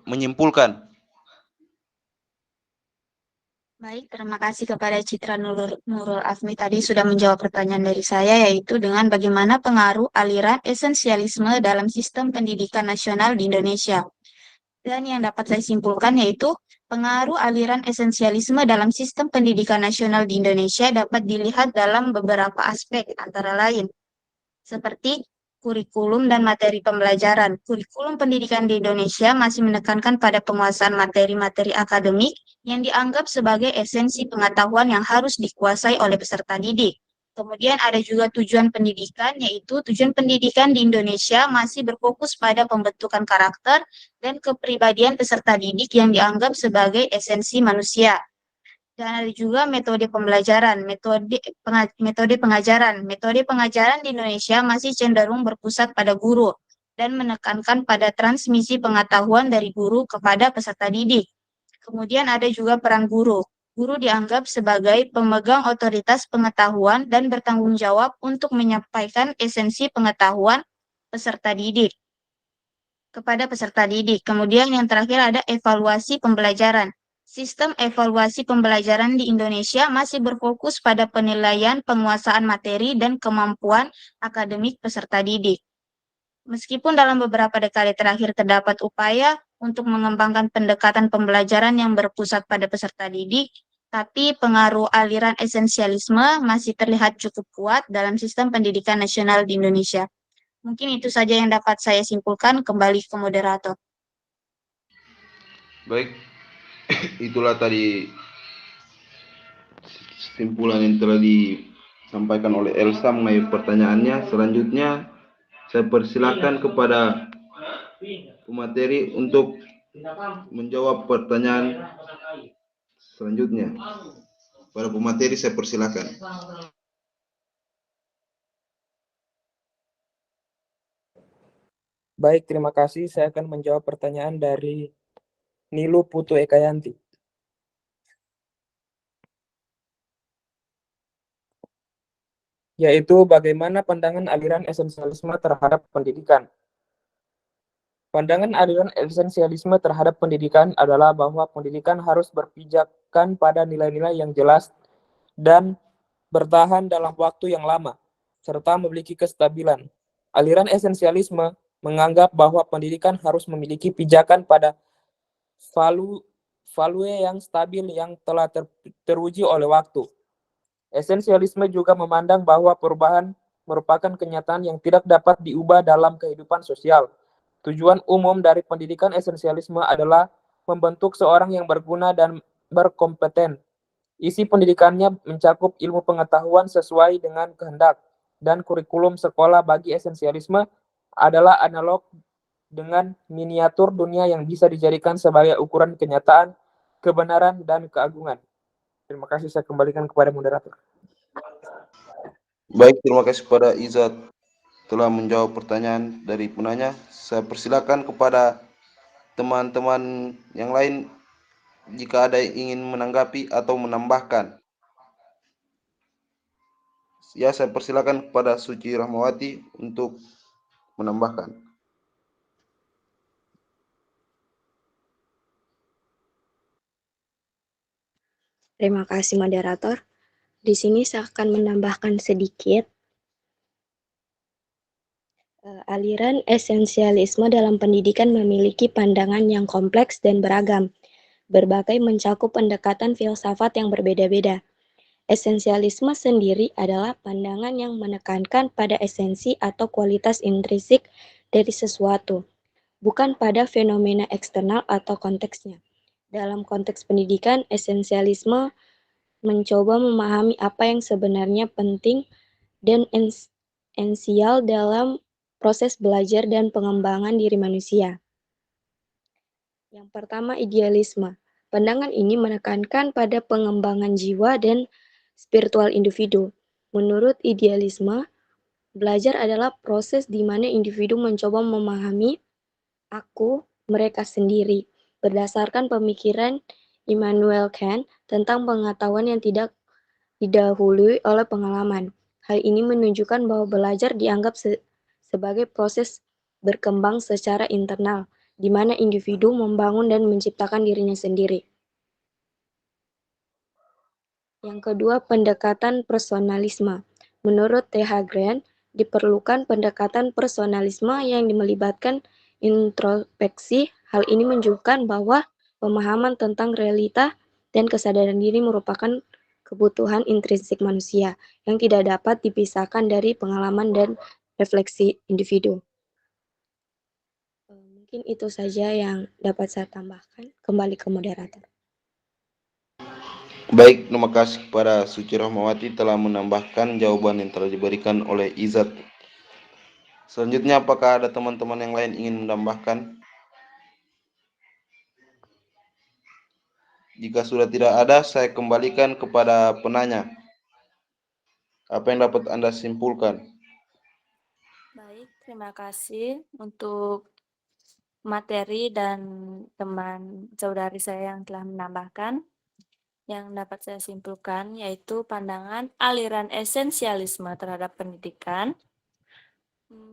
Speaker 4: menyimpulkan.
Speaker 1: Baik, terima kasih kepada Citra Nurul Afmi tadi sudah menjawab pertanyaan dari saya, yaitu dengan bagaimana pengaruh aliran esensialisme dalam sistem pendidikan nasional di Indonesia. Dan yang dapat saya simpulkan yaitu pengaruh aliran esensialisme dalam sistem pendidikan nasional di Indonesia dapat dilihat dalam beberapa aspek, antara lain seperti kurikulum dan materi pembelajaran. Kurikulum pendidikan di Indonesia masih menekankan pada penguasaan materi-materi akademik yang dianggap sebagai esensi pengetahuan yang harus dikuasai oleh peserta didik. Kemudian ada juga tujuan pendidikan, yaitu tujuan pendidikan di Indonesia masih berfokus pada pembentukan karakter dan kepribadian peserta didik yang dianggap sebagai esensi manusia. Dan ada juga metode pembelajaran, metode pengajaran. Metode pengajaran di Indonesia masih cenderung berpusat pada guru dan menekankan pada transmisi pengetahuan dari guru kepada peserta didik. Kemudian ada juga peran guru. Guru dianggap sebagai pemegang otoritas pengetahuan dan bertanggung jawab untuk menyampaikan esensi pengetahuan peserta didik kepada peserta didik. Kemudian yang terakhir ada evaluasi pembelajaran. Sistem evaluasi pembelajaran di Indonesia masih berfokus pada penilaian penguasaan materi dan kemampuan akademik peserta didik. Meskipun dalam beberapa dekade terakhir terdapat upaya untuk mengembangkan pendekatan pembelajaran yang berpusat pada peserta didik, tapi pengaruh aliran esensialisme masih terlihat cukup kuat dalam sistem pendidikan nasional di Indonesia. Mungkin itu saja yang dapat saya simpulkan, kembali ke moderator.
Speaker 4: Baik, itulah tadi kesimpulan yang telah disampaikan oleh Elsa mengenai pertanyaannya. Selanjutnya, saya persilakan kepada pemateri untuk menjawab pertanyaan selanjutnya. Para pemateri saya persilakan.
Speaker 5: Baik, terima kasih. Saya akan menjawab pertanyaan dari Nilu Putu Ekayanti. Yaitu bagaimana pandangan aliran esensialisme terhadap pendidikan. Pandangan aliran esensialisme terhadap pendidikan adalah bahwa pendidikan harus berpijakan pada nilai-nilai yang jelas dan bertahan dalam waktu yang lama, serta memiliki kestabilan. Aliran esensialisme menganggap bahwa pendidikan harus memiliki pijakan pada value yang stabil yang telah teruji oleh waktu. Esensialisme juga memandang bahwa perubahan merupakan kenyataan yang tidak dapat diubah dalam kehidupan sosial. Tujuan umum dari pendidikan esensialisme adalah membentuk seorang yang berguna dan berkompeten. Isi pendidikannya mencakup ilmu pengetahuan sesuai dengan kehendak, dan kurikulum sekolah bagi esensialisme adalah analog dengan miniatur dunia yang bisa dijadikan sebagai ukuran kenyataan, kebenaran, dan keagungan. Terima kasih, saya kembalikan kepada moderator.
Speaker 4: Baik, terima kasih kepada Izzat telah menjawab pertanyaan dari penanya. Saya persilakan kepada teman-teman yang lain jika ada yang ingin menanggapi atau menambahkan. Ya, saya persilakan kepada Suci Rahmawati untuk menambahkan.
Speaker 11: Terima kasih moderator. Di sini saya akan menambahkan sedikit. Aliran esensialisme dalam pendidikan memiliki pandangan yang kompleks dan beragam, berbagai mencakup pendekatan filsafat yang berbeda-beda. Esensialisme sendiri adalah pandangan yang menekankan pada esensi atau kualitas intrinsik dari sesuatu, bukan pada fenomena eksternal atau konteksnya. Dalam konteks pendidikan, esensialisme mencoba memahami apa yang sebenarnya penting dan esensial dalam proses belajar dan pengembangan diri manusia. Yang pertama, idealisme. Pandangan ini menekankan pada pengembangan jiwa dan spiritual individu. Menurut idealisme, belajar adalah proses di mana individu mencoba memahami aku, mereka sendiri, berdasarkan pemikiran Immanuel Kant tentang pengetahuan yang tidak didahului oleh pengalaman. Hal ini menunjukkan bahwa belajar dianggap sebagai proses berkembang secara internal, di mana individu membangun dan menciptakan dirinya sendiri. Yang kedua, pendekatan personalisme. Menurut T.H. Grant, diperlukan pendekatan personalisme yang melibatkan introspeksi. Hal ini menunjukkan bahwa pemahaman tentang realita dan kesadaran diri merupakan kebutuhan intrinsik manusia yang tidak dapat dipisahkan dari pengalaman dan refleksi individu. Mungkin itu saja yang dapat saya tambahkan. Kembali ke moderator.
Speaker 4: Baik, terima kasih kepada Suci Rahmawati telah menambahkan jawaban yang telah diberikan oleh Izat. Selanjutnya, apakah ada teman-teman yang lain ingin menambahkan? Jika sudah tidak ada, saya kembalikan kepada penanya. Apa yang dapat Anda simpulkan?
Speaker 10: Baik, terima kasih untuk materi dan teman saudari saya yang telah menambahkan. Yang dapat saya simpulkan yaitu pandangan aliran esensialisme terhadap pendidikan,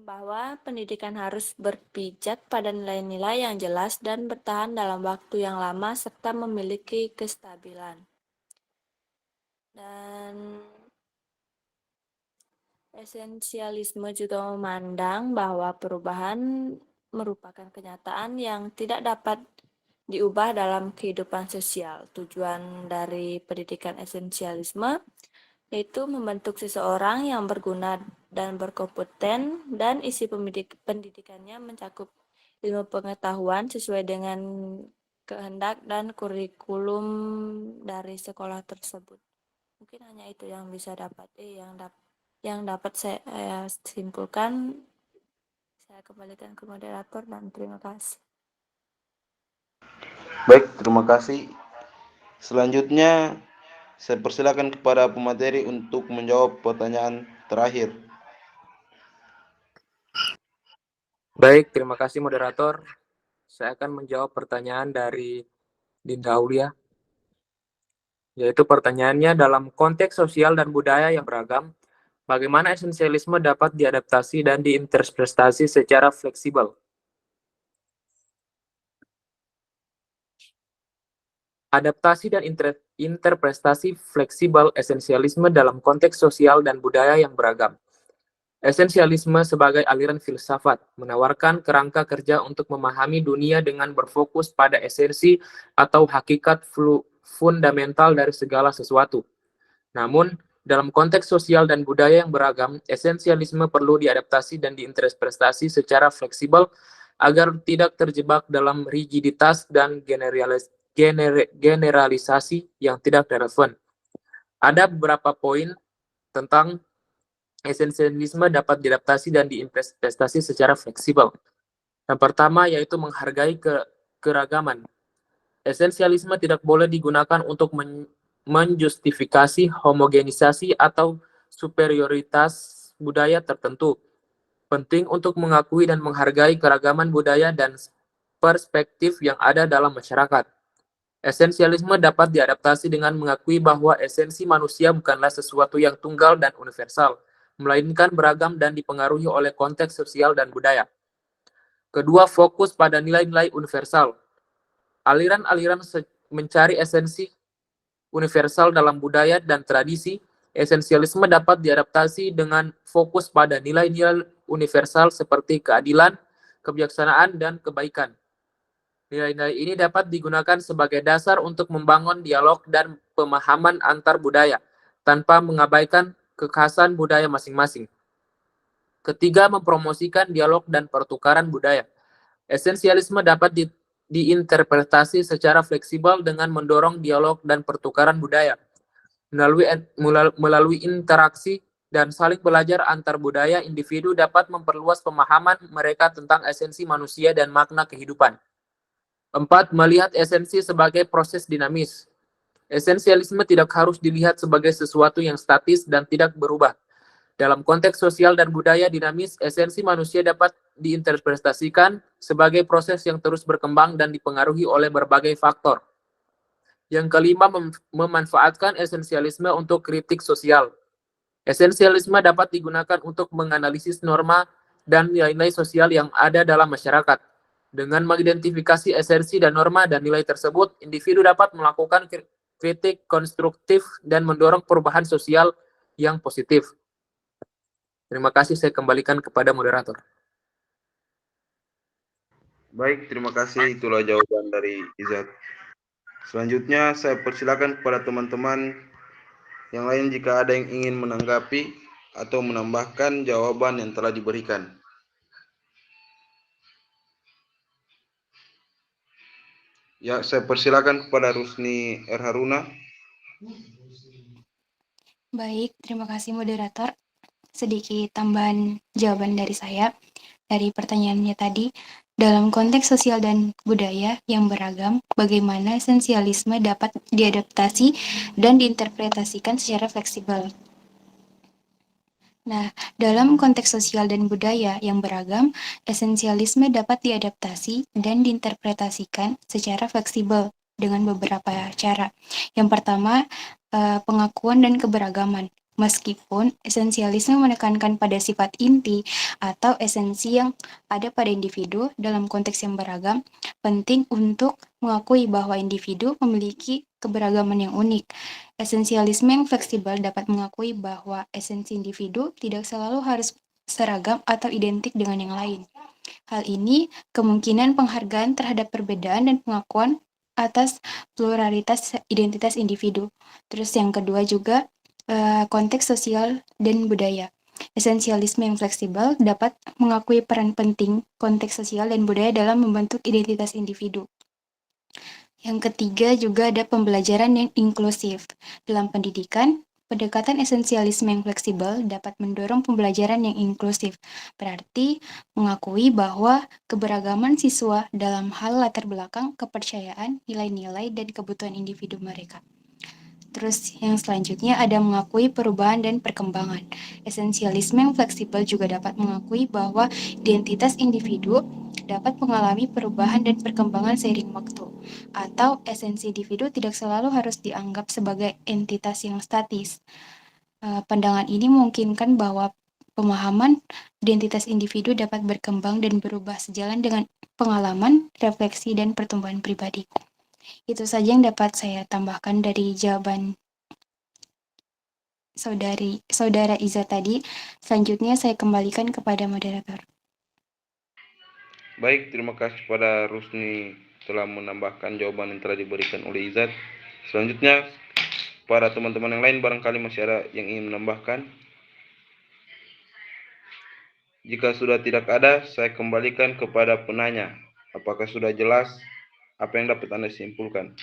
Speaker 10: bahwa pendidikan harus berpijak pada nilai-nilai yang jelas dan bertahan dalam waktu yang lama serta memiliki kestabilan. Dan esensialisme juga memandang bahwa perubahan merupakan kenyataan yang tidak dapat diubah dalam kehidupan sosial. Tujuan dari pendidikan esensialisme yaitu membentuk seseorang yang berguna dan berkompeten, dan isi pendidikannya mencakup ilmu pengetahuan sesuai dengan kehendak dan kurikulum dari sekolah tersebut. Mungkin hanya itu yang bisa yang dapat saya simpulkan. Saya kembalikan ke moderator dan terima kasih.
Speaker 4: Baik, terima kasih. Selanjutnya, saya persilakan kepada pemateri untuk menjawab pertanyaan terakhir.
Speaker 5: Baik, terima kasih moderator. Saya akan menjawab pertanyaan dari Dinda Aulia, yaitu pertanyaannya dalam konteks sosial dan budaya yang beragam, bagaimana esensialisme dapat diadaptasi dan diinterpretasi secara fleksibel? Adaptasi dan interpretasi fleksibel esensialisme dalam konteks sosial dan budaya yang beragam. Esensialisme sebagai aliran filsafat menawarkan kerangka kerja untuk memahami dunia dengan berfokus pada esensi atau hakikat fundamental dari segala sesuatu. Namun, dalam konteks sosial dan budaya yang beragam, esensialisme perlu diadaptasi dan diinterpretasi secara fleksibel agar tidak terjebak dalam rigiditas dan generalisasi yang tidak relevan. Ada beberapa poin tentang esensialisme dapat diadaptasi dan diinterpretasi secara fleksibel. Yang pertama yaitu menghargai keragaman. Esensialisme tidak boleh digunakan untuk menjustifikasi homogenisasi atau superioritas budaya tertentu. Penting untuk mengakui dan menghargai keragaman budaya dan perspektif yang ada dalam masyarakat. Esensialisme dapat diadaptasi dengan mengakui bahwa esensi manusia bukanlah sesuatu yang tunggal dan universal, melainkan beragam dan dipengaruhi oleh konteks sosial dan budaya. Kedua, fokus pada nilai-nilai universal. Aliran-aliran mencari esensi universal dalam budaya dan tradisi, esensialisme dapat diadaptasi dengan fokus pada nilai-nilai universal seperti keadilan, kebijaksanaan, dan kebaikan. Nilai-nilai ini dapat digunakan sebagai dasar untuk membangun dialog dan pemahaman antar budaya, tanpa mengabaikan kekhasan budaya masing-masing. Ketiga, mempromosikan dialog dan pertukaran budaya. Esensialisme dapat diinterpretasi secara fleksibel dengan mendorong dialog dan pertukaran budaya. Melalui interaksi dan saling belajar antar budaya, individu dapat memperluas pemahaman mereka tentang esensi manusia dan makna kehidupan. 4. Melihat esensi sebagai proses dinamis. Esensialisme tidak harus dilihat sebagai sesuatu yang statis dan tidak berubah. Dalam konteks sosial dan budaya dinamis, esensi manusia dapat diinterpretasikan sebagai proses yang terus berkembang dan dipengaruhi oleh berbagai faktor. Yang kelima, memanfaatkan esensialisme untuk kritik sosial. Esensialisme dapat digunakan untuk menganalisis norma dan nilai-nilai sosial yang ada dalam masyarakat. Dengan mengidentifikasi esensi dan norma dan nilai tersebut, individu dapat melakukan kritik konstruktif dan mendorong perubahan sosial yang positif. Terima kasih, saya kembalikan kepada moderator.
Speaker 4: Baik, terima kasih. Itulah jawaban dari Izzat. Selanjutnya, saya persilakan kepada teman-teman yang lain jika ada yang ingin menanggapi atau menambahkan jawaban yang telah diberikan. Ya, saya persilakan kepada Rusni R. Haruna.
Speaker 12: Baik, terima kasih moderator. Sedikit tambahan jawaban dari saya. Dari pertanyaannya tadi, dalam konteks sosial dan budaya yang beragam, bagaimana esensialisme dapat diadaptasi dan diinterpretasikan secara fleksibel. Nah, dalam konteks sosial dan budaya yang beragam, esensialisme dapat diadaptasi dan diinterpretasikan secara fleksibel dengan beberapa cara. Yang pertama, pengakuan dan keberagaman. Meskipun esensialisme menekankan pada sifat inti atau esensi yang ada pada individu dalam konteks yang beragam, penting untuk mengakui bahwa individu memiliki keberagaman yang unik. Esensialisme yang fleksibel dapat mengakui bahwa esensi individu tidak selalu harus seragam atau identik dengan yang lain. Hal ini kemungkinan penghargaan terhadap perbedaan dan pengakuan atas pluralitas identitas individu. Terus yang kedua juga konteks sosial dan budaya. Esensialisme yang fleksibel dapat mengakui peran penting konteks sosial dan budaya dalam membentuk identitas individu. Yang ketiga juga ada pembelajaran yang inklusif. Dalam pendidikan, pendekatan esensialisme yang fleksibel dapat mendorong pembelajaran yang inklusif. Berarti mengakui bahwa keberagaman siswa dalam hal latar belakang, kepercayaan, nilai-nilai, dan kebutuhan individu mereka. Terus yang selanjutnya ada mengakui perubahan dan perkembangan. Esensialisme yang fleksibel juga dapat mengakui bahwa identitas individu dapat mengalami perubahan dan perkembangan seiring waktu, atau esensi individu tidak selalu harus dianggap sebagai entitas yang statis. Pandangan ini memungkinkan bahwa pemahaman identitas individu dapat berkembang dan berubah sejalan dengan pengalaman, refleksi, dan pertumbuhan pribadi. Itu saja yang dapat saya tambahkan dari jawaban saudara Iza tadi. Selanjutnya saya kembalikan kepada moderator.
Speaker 4: Baik, terima kasih kepada Rusni telah menambahkan jawaban yang telah diberikan oleh Izzat. Selanjutnya, para teman-teman yang lain barangkali masih ada yang ingin menambahkan. Jika sudah tidak ada, saya kembalikan kepada penanya. Apakah sudah jelas apa yang dapat Anda simpulkan?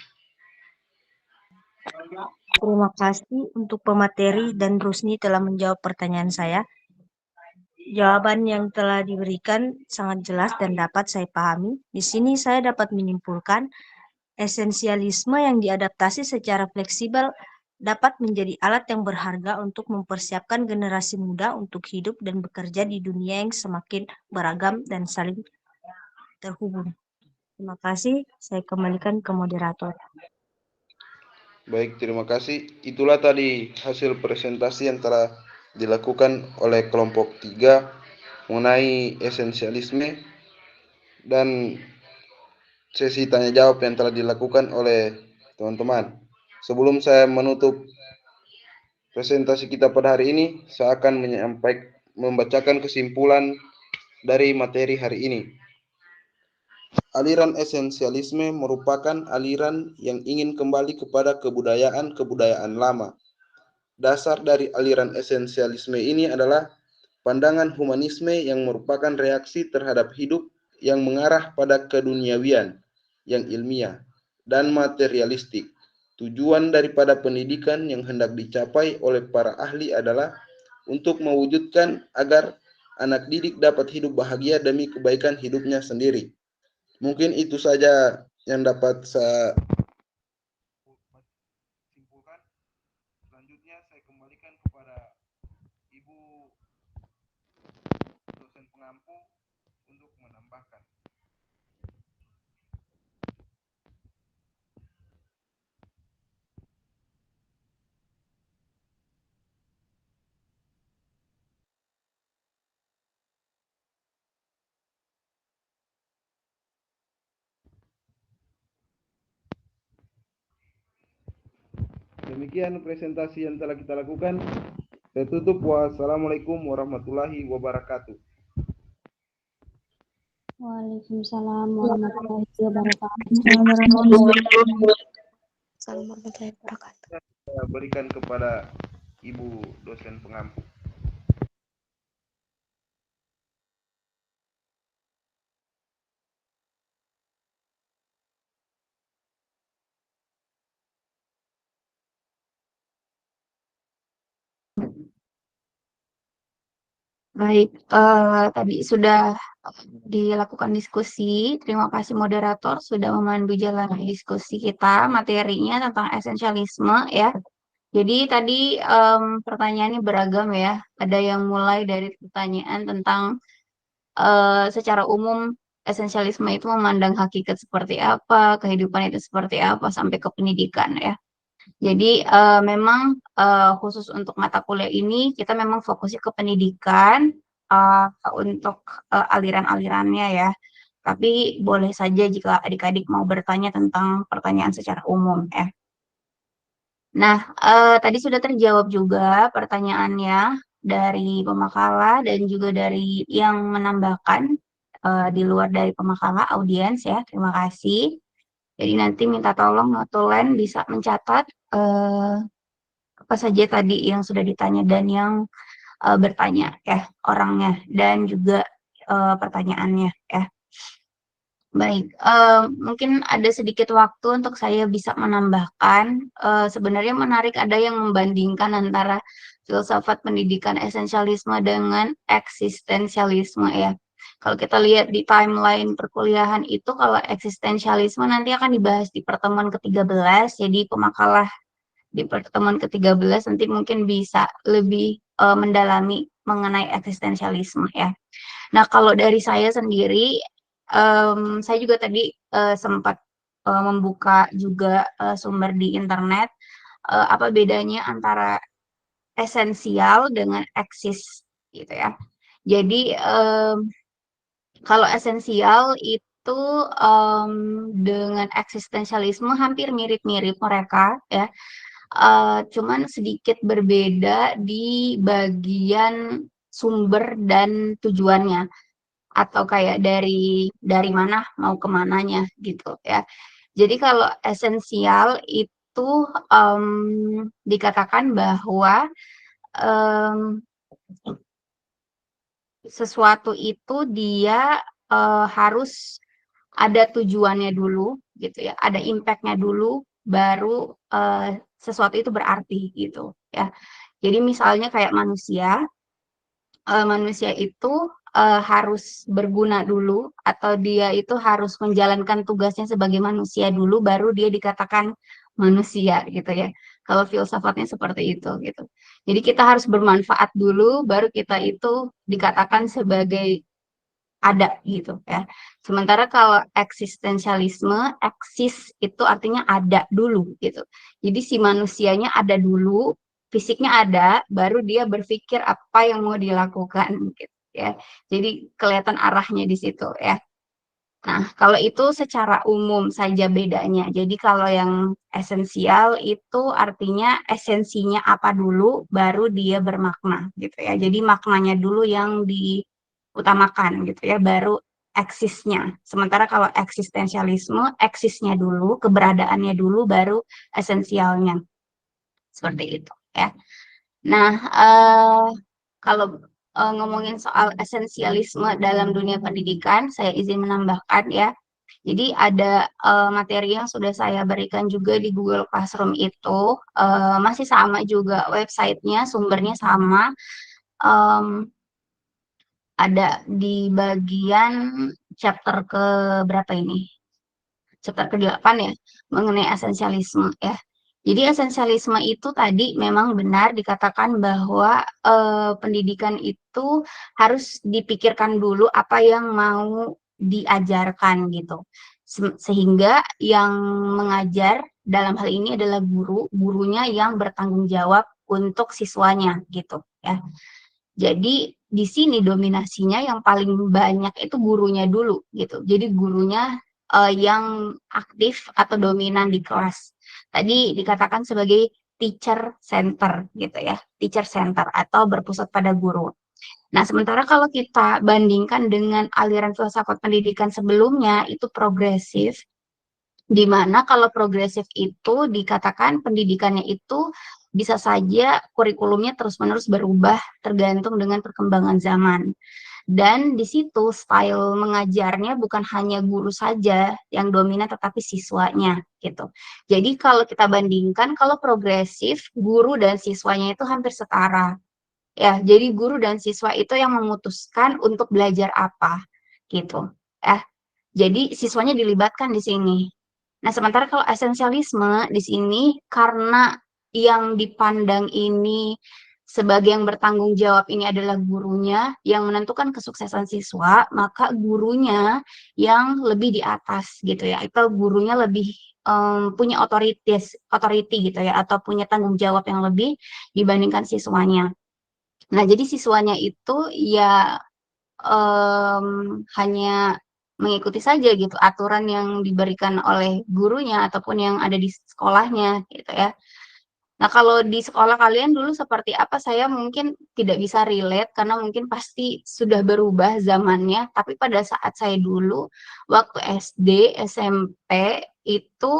Speaker 9: Terima kasih untuk pemateri dan Rusni telah menjawab pertanyaan saya. Jawaban yang telah diberikan sangat jelas dan dapat saya pahami. Di sini saya dapat menyimpulkan esensialisme yang diadaptasi secara fleksibel dapat menjadi alat yang berharga untuk mempersiapkan generasi muda untuk hidup dan bekerja di dunia yang semakin beragam dan saling terhubung. Terima kasih, saya kembalikan ke moderator.
Speaker 4: Baik, terima kasih. Itulah tadi hasil presentasi yang telah dilakukan oleh kelompok 3 mengenai esensialisme dan sesi tanya jawab yang telah dilakukan oleh teman-teman. Sebelum saya menutup presentasi kita pada hari ini, saya akan membacakan kesimpulan dari materi hari ini. Aliran esensialisme merupakan aliran yang ingin kembali kepada kebudayaan lama. Dasar dari aliran esensialisme ini adalah pandangan humanisme yang merupakan reaksi terhadap hidup yang mengarah pada keduniawian yang ilmiah dan materialistik. Tujuan daripada pendidikan yang hendak dicapai oleh para ahli adalah untuk mewujudkan agar anak didik dapat hidup bahagia demi kebaikan hidupnya sendiri. Mungkin itu saja yang dapat saya simpulkan. Selanjutnya saya kembalikan kepada Ibu dosen pengampu untuk menambahkan. Demikian presentasi yang telah kita lakukan. Saya tutup. Wassalamualaikum warahmatullahi wabarakatuh.
Speaker 11: Waalaikumsalam warahmatullahi wabarakatuh. Assalamualaikum warahmatullahi wabarakatuh.
Speaker 4: Saya berikan kepada Ibu dosen pengampu.
Speaker 1: Baik, tadi sudah dilakukan diskusi. Terima kasih moderator sudah memandu jalan diskusi kita. Materinya tentang esensialisme ya. Jadi tadi pertanyaannya beragam ya. Ada yang mulai dari pertanyaan tentang secara umum esensialisme itu memandang hakikat seperti apa, kehidupan itu seperti apa, sampai ke pendidikan ya. Jadi memang khusus untuk mata kuliah ini kita memang fokusnya ke pendidikan untuk aliran-alirannya ya. Tapi boleh saja jika adik-adik mau bertanya tentang pertanyaan secara umum ya. Nah, tadi sudah terjawab juga pertanyaannya dari pemakalah dan juga dari yang menambahkan di luar dari pemakalah audiens ya. Terima kasih. Jadi nanti minta tolong notulen bisa mencatat apa saja tadi yang sudah ditanya dan yang bertanya ya orangnya dan juga pertanyaannya ya. Baik, mungkin ada sedikit waktu untuk saya bisa menambahkan. Sebenarnya menarik ada yang membandingkan antara filsafat pendidikan esensialisme dengan eksistensialisme ya. Kalau kita lihat di timeline perkuliahan itu, kalau eksistensialisme nanti akan dibahas di pertemuan ke-13, jadi pemakalah di pertemuan ke-13 nanti mungkin bisa lebih mendalami mengenai eksistensialisme ya. Nah, kalau dari saya sendiri, saya juga tadi sempat membuka juga sumber di internet, apa bedanya antara esensial dengan eksis gitu ya. Jadi kalau esensial itu dengan eksistensialisme hampir mirip-mirip mereka ya. Cuman sedikit berbeda di bagian sumber dan tujuannya atau kayak dari mana mau ke mananya gitu ya. Jadi kalau esensial itu dikatakan bahwa sesuatu itu dia harus ada tujuannya dulu gitu ya, ada impact-nya dulu baru sesuatu itu berarti gitu ya. Jadi misalnya kayak manusia itu harus berguna dulu atau dia itu harus menjalankan tugasnya sebagai manusia dulu baru dia dikatakan manusia gitu ya. Kalau filsafatnya seperti itu gitu. Jadi kita harus bermanfaat dulu baru kita itu dikatakan sebagai ada gitu ya. Sementara kalau eksistensialisme, eksis itu artinya ada dulu gitu. Jadi si manusianya ada dulu, fisiknya ada, baru dia berpikir apa yang mau dilakukan gitu ya. Jadi kelihatan arahnya di situ ya. Nah, kalau itu secara umum saja bedanya. Jadi kalau yang esensial itu artinya esensinya apa dulu, baru dia bermakna gitu ya. Jadi maknanya dulu yang diutamakan gitu ya, baru eksisnya. Sementara kalau eksistensialisme, eksisnya dulu, keberadaannya dulu, baru esensialnya. Seperti itu ya. Nah, kalau ngomongin soal esensialisme dalam dunia pendidikan, saya izin menambahkan ya. Jadi ada materi yang sudah saya berikan juga di Google Classroom itu, masih sama juga websitenya, sumbernya sama. Ada di bagian chapter ke berapa ini? Chapter ke-8 ya, mengenai esensialisme ya. Jadi esensialisme itu tadi memang benar dikatakan bahwa pendidikan itu harus dipikirkan dulu apa yang mau diajarkan gitu. Sehingga yang mengajar dalam hal ini adalah guru, gurunya yang bertanggung jawab untuk siswanya gitu ya. Jadi di sini dominasinya yang paling banyak itu gurunya dulu gitu. Jadi gurunya yang aktif atau dominan di kelas. Tadi dikatakan sebagai teacher center gitu ya, teacher center atau berpusat pada guru. Nah, sementara kalau kita bandingkan dengan aliran filsafat pendidikan sebelumnya itu progresif, di mana kalau progresif itu dikatakan pendidikannya itu bisa saja kurikulumnya terus-menerus berubah tergantung dengan perkembangan zaman. Dan di situ style mengajarnya bukan hanya guru saja yang dominan tetapi siswanya gitu. Jadi kalau kita bandingkan kalau progresif guru dan siswanya itu hampir setara. Ya, jadi guru dan siswa itu yang memutuskan untuk belajar apa gitu. Jadi siswanya dilibatkan di sini. Nah, sementara kalau esensialisme di sini karena yang dipandang ini sebagai yang bertanggung jawab ini adalah gurunya yang menentukan kesuksesan siswa, maka gurunya yang lebih di atas gitu ya. Atau gurunya lebih punya authority gitu ya atau punya tanggung jawab yang lebih dibandingkan siswanya. Nah, jadi siswanya itu ya hanya mengikuti saja gitu aturan yang diberikan oleh gurunya ataupun yang ada di sekolahnya gitu ya. Nah, kalau di sekolah kalian dulu seperti apa saya mungkin tidak bisa relate karena mungkin pasti sudah berubah zamannya, tapi pada saat saya dulu waktu SD, SMP itu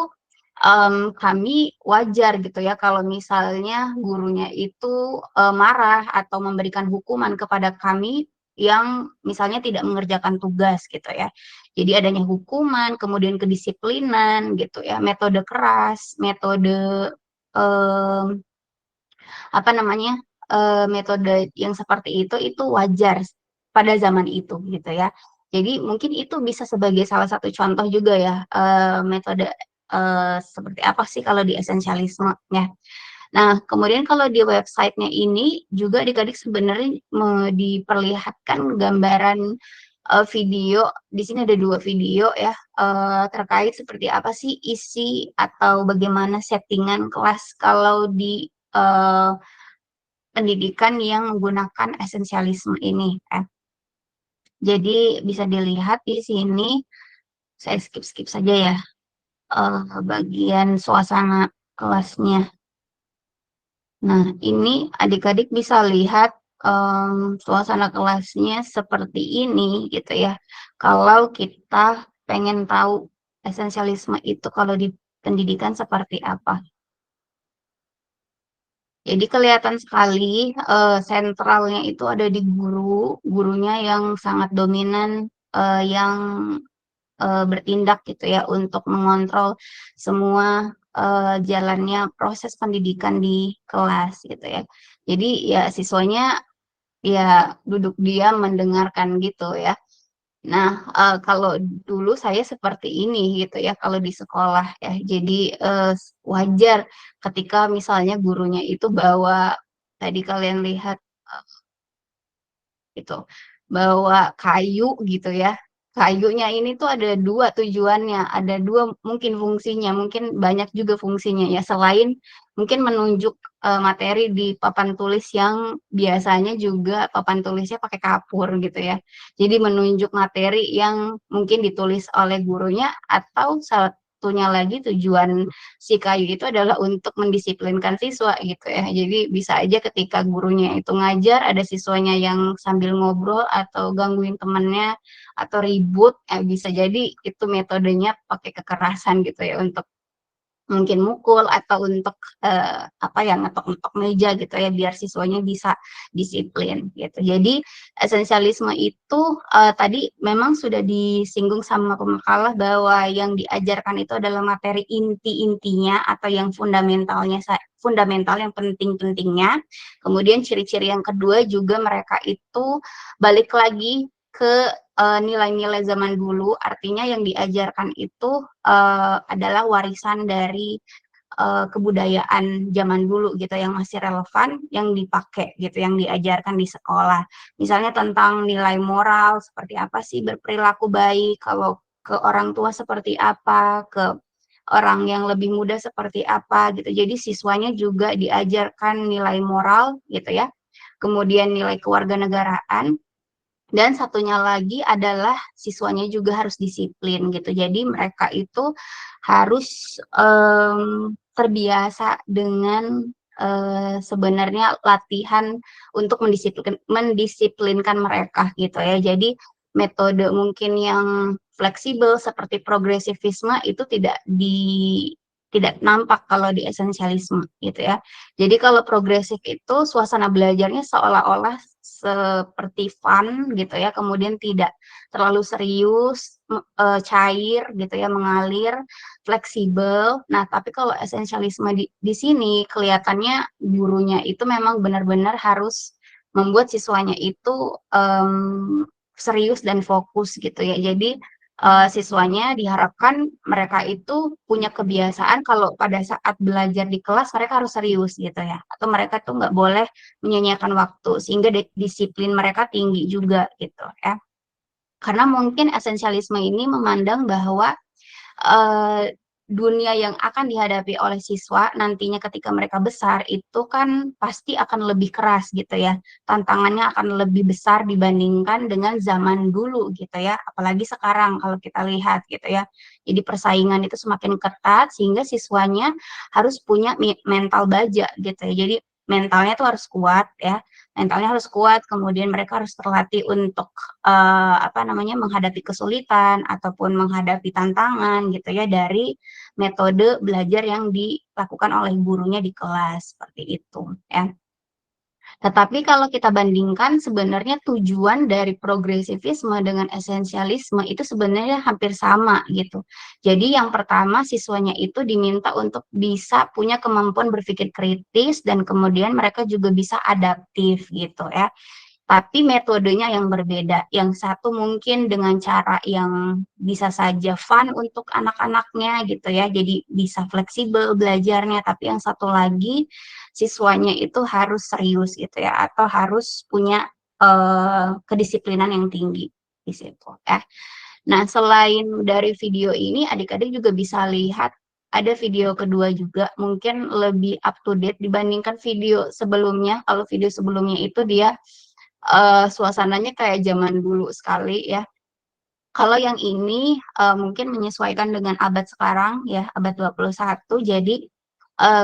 Speaker 1: kami wajar gitu ya kalau misalnya gurunya itu marah atau memberikan hukuman kepada kami yang misalnya tidak mengerjakan tugas gitu ya. Jadi adanya hukuman, kemudian kedisiplinan gitu ya, metode keras, metode apa namanya, metode yang seperti itu wajar pada zaman itu gitu ya. Jadi mungkin itu bisa sebagai salah satu contoh juga ya, metode, seperti apa sih kalau di esensialisme ya. Nah, kemudian kalau di websitenya ini juga adik-adik sebenarnya diperlihatkan gambaran video, di sini ada 2 video ya, terkait seperti apa sih isi atau bagaimana settingan kelas kalau di pendidikan yang menggunakan esensialisme ini. Jadi bisa dilihat di sini, saya skip saja ya, bagian suasana kelasnya. Nah, ini adik-adik bisa lihat suasana kelasnya seperti ini gitu ya. Kalau kita pengen tahu esensialisme itu kalau di pendidikan seperti apa. Jadi kelihatan sekali sentralnya itu ada di gurunya yang sangat dominan, yang bertindak gitu ya untuk mengontrol semua jalannya proses pendidikan di kelas gitu ya. Jadi ya siswanya ya duduk diam mendengarkan gitu ya. Nah, kalau dulu saya seperti ini gitu ya kalau di sekolah ya. Jadi wajar ketika misalnya gurunya itu bawa tadi kalian lihat gitu, bawa kayu gitu ya. Kayunya ini tuh ada 2 tujuannya, ada 2 mungkin fungsinya, mungkin banyak juga fungsinya ya, selain mungkin menunjuk materi di papan tulis yang biasanya juga papan tulisnya pakai kapur gitu ya. Jadi menunjuk materi yang mungkin ditulis oleh gurunya, atau satunya lagi tujuan si kayu itu adalah untuk mendisiplinkan siswa gitu ya. Jadi bisa aja ketika gurunya itu ngajar, ada siswanya yang sambil ngobrol atau gangguin temennya atau ribut, bisa jadi itu metodenya pakai kekerasan gitu ya, untuk mungkin mukul atau untuk ngetok-ngetok meja gitu ya, biar siswanya bisa disiplin gitu. Jadi esensialisme itu tadi memang sudah disinggung sama pemakalah bahwa yang diajarkan itu adalah materi inti-intinya atau yang fundamental yang penting-pentingnya. Kemudian ciri-ciri yang kedua juga mereka itu balik lagi ke nilai-nilai zaman dulu, artinya yang diajarkan itu adalah warisan dari kebudayaan zaman dulu gitu, yang masih relevan, yang dipakai gitu, yang diajarkan di sekolah. Misalnya tentang nilai moral, seperti apa sih berperilaku baik, kalau ke orang tua seperti apa, ke orang yang lebih muda seperti apa gitu. Jadi siswanya juga diajarkan nilai moral gitu ya. Kemudian nilai kewarganegaraan, dan satunya lagi adalah siswanya juga harus disiplin gitu. Jadi mereka itu harus terbiasa dengan sebenarnya latihan untuk mendisiplinkan mereka gitu ya. Jadi metode mungkin yang fleksibel seperti progresivisme itu tidak nampak kalau di esensialisme gitu ya. Jadi kalau progresif itu suasana belajarnya seolah-olah seperti fun gitu ya, kemudian tidak terlalu serius, cair gitu ya, mengalir, fleksibel. Nah, tapi kalau esensialisme di sini kelihatannya gurunya itu memang benar-benar harus membuat siswanya itu serius dan fokus gitu ya. Jadi siswanya diharapkan mereka itu punya kebiasaan kalau pada saat belajar di kelas mereka harus serius gitu ya, atau mereka tuh nggak boleh menyia-nyiakan waktu, sehingga disiplin mereka tinggi juga gitu ya. Karena mungkin esensialisme ini memandang bahwa dunia yang akan dihadapi oleh siswa nantinya ketika mereka besar itu kan pasti akan lebih keras gitu ya. Tantangannya akan lebih besar dibandingkan dengan zaman dulu gitu ya. Apalagi sekarang kalau kita lihat gitu ya. Jadi persaingan itu semakin ketat sehingga siswanya harus punya mental baja gitu ya. Jadi mentalnya tuh harus kuat ya. Mentalnya harus kuat, kemudian mereka harus terlatih untuk menghadapi kesulitan ataupun menghadapi tantangan gitu ya, dari metode belajar yang dilakukan oleh gurunya di kelas seperti itu ya. Tetapi kalau kita bandingkan, sebenarnya tujuan dari progresivisme dengan esensialisme itu sebenarnya hampir sama gitu. Jadi yang pertama, siswanya itu diminta untuk bisa punya kemampuan berpikir kritis dan kemudian mereka juga bisa adaptif gitu ya. Tapi metodenya yang berbeda. Yang satu mungkin dengan cara yang bisa saja fun untuk anak-anaknya gitu ya, jadi bisa fleksibel belajarnya. Tapi yang satu lagi, siswanya itu harus serius gitu ya, atau harus punya kedisiplinan yang tinggi di situ ya. Nah, selain dari video ini, adik-adik juga bisa lihat ada video kedua juga, mungkin lebih up to date dibandingkan video sebelumnya. Kalau video sebelumnya itu dia suasananya kayak zaman dulu sekali ya. Kalau yang ini mungkin menyesuaikan dengan abad sekarang ya, abad 21, jadi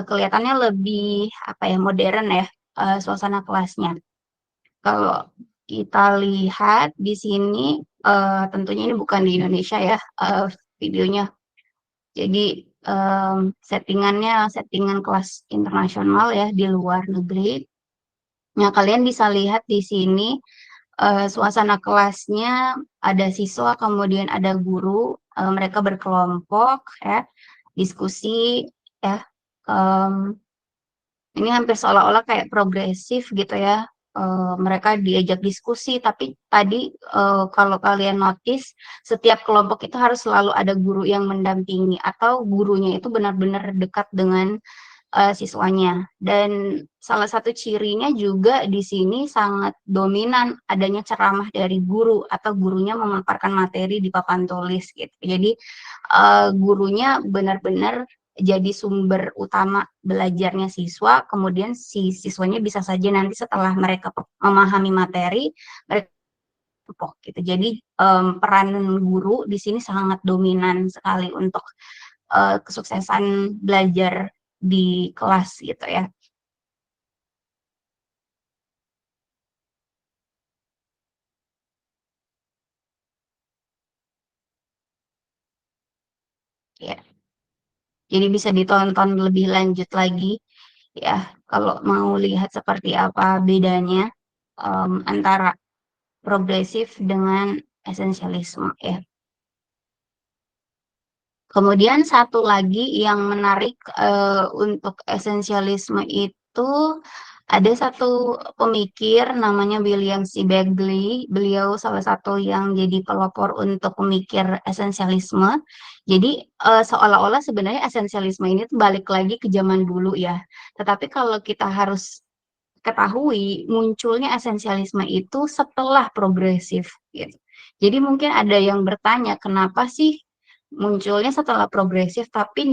Speaker 1: kelihatannya lebih modern ya suasana kelasnya. Kalau kita lihat di sini tentunya ini bukan di Indonesia ya videonya. Jadi settingan kelas internasional ya, di luar negeri. Nah, kalian bisa lihat di sini suasana kelasnya, ada siswa, kemudian ada guru, mereka berkelompok ya, diskusi ya. Ini hampir seolah-olah kayak progresif gitu ya. Mereka diajak diskusi, tapi tadi kalau kalian notice, setiap kelompok itu harus selalu ada guru yang mendampingi, atau gurunya itu benar-benar dekat dengan siswanya. Dan salah satu cirinya juga di sini sangat dominan adanya ceramah dari guru, atau gurunya memaparkan materi di papan tulis gitu. Jadi gurunya benar-benar jadi sumber utama belajarnya siswa, kemudian si siswanya bisa saja nanti setelah mereka memahami materi, mereka kelompok gitu. Jadi peran guru di sini sangat dominan sekali untuk kesuksesan belajar di kelas gitu ya. Ya. Jadi bisa ditonton lebih lanjut lagi ya kalau mau lihat seperti apa bedanya antara progresif dengan esensialisme ya. Kemudian satu lagi yang menarik untuk esensialisme itu ada satu pemikir namanya William C. Bagley. Beliau salah satu yang jadi pelopor untuk pemikir esensialisme. Jadi seolah-olah sebenarnya esensialisme ini tuh balik lagi ke zaman dulu ya. Tetapi kalau kita harus ketahui munculnya esensialisme itu setelah progresif gitu. Jadi mungkin ada yang bertanya kenapa sih munculnya setelah progresif tapi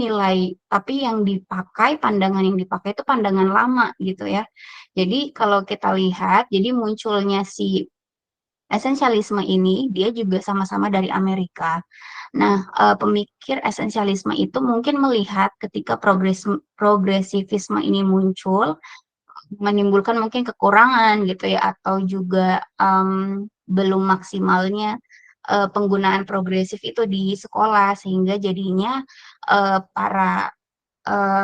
Speaker 1: yang dipakai pandangan yang dipakai itu pandangan lama gitu ya. Jadi kalau kita lihat jadi munculnya si esensialisme ini dia juga sama-sama dari Amerika. Nah, pemikir esensialisme itu mungkin melihat ketika progresivisme ini muncul menimbulkan mungkin kekurangan gitu ya atau juga belum maksimalnya penggunaan progresif itu di sekolah sehingga jadinya para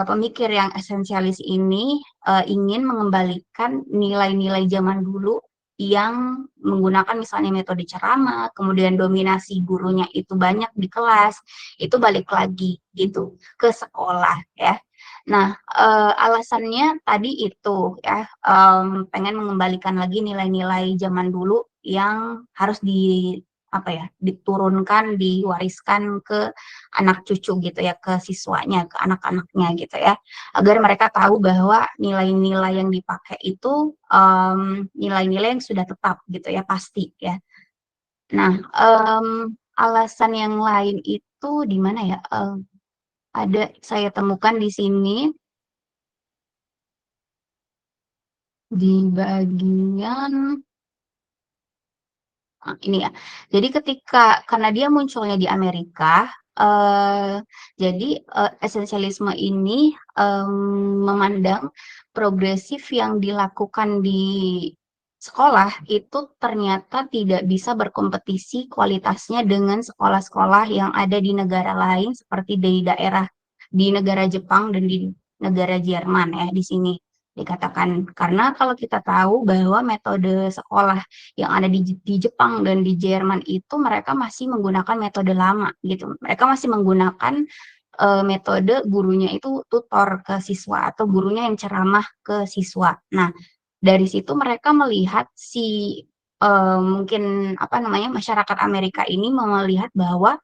Speaker 1: pemikir yang esensialis ini ingin mengembalikan nilai-nilai zaman dulu yang menggunakan misalnya metode ceramah, kemudian dominasi gurunya itu banyak di kelas, itu balik lagi gitu ke sekolah ya. Nah, alasannya tadi itu ya, pengen mengembalikan lagi nilai-nilai zaman dulu yang harus diturunkan, diwariskan ke anak cucu gitu ya, ke siswanya, ke anak-anaknya gitu ya. Agar mereka tahu bahwa nilai-nilai yang dipakai itu nilai-nilai yang sudah tetap gitu ya, pasti ya. Nah, alasan yang lain itu di mana ya? Ada saya temukan di sini di bagian ini ya. Jadi karena dia munculnya di Amerika, jadi esensialisme ini memandang progresif yang dilakukan di sekolah itu ternyata tidak bisa berkompetisi kualitasnya dengan sekolah-sekolah yang ada di negara lain seperti di negara Jepang dan di negara Jerman ya di sini dikatakan. Karena kalau kita tahu bahwa metode sekolah yang ada di Jepang dan di Jerman itu mereka masih menggunakan metode lama gitu. Mereka masih menggunakan metode gurunya itu tutor ke siswa atau gurunya yang ceramah ke siswa. Nah, dari situ mereka melihat mungkin masyarakat Amerika ini melihat bahwa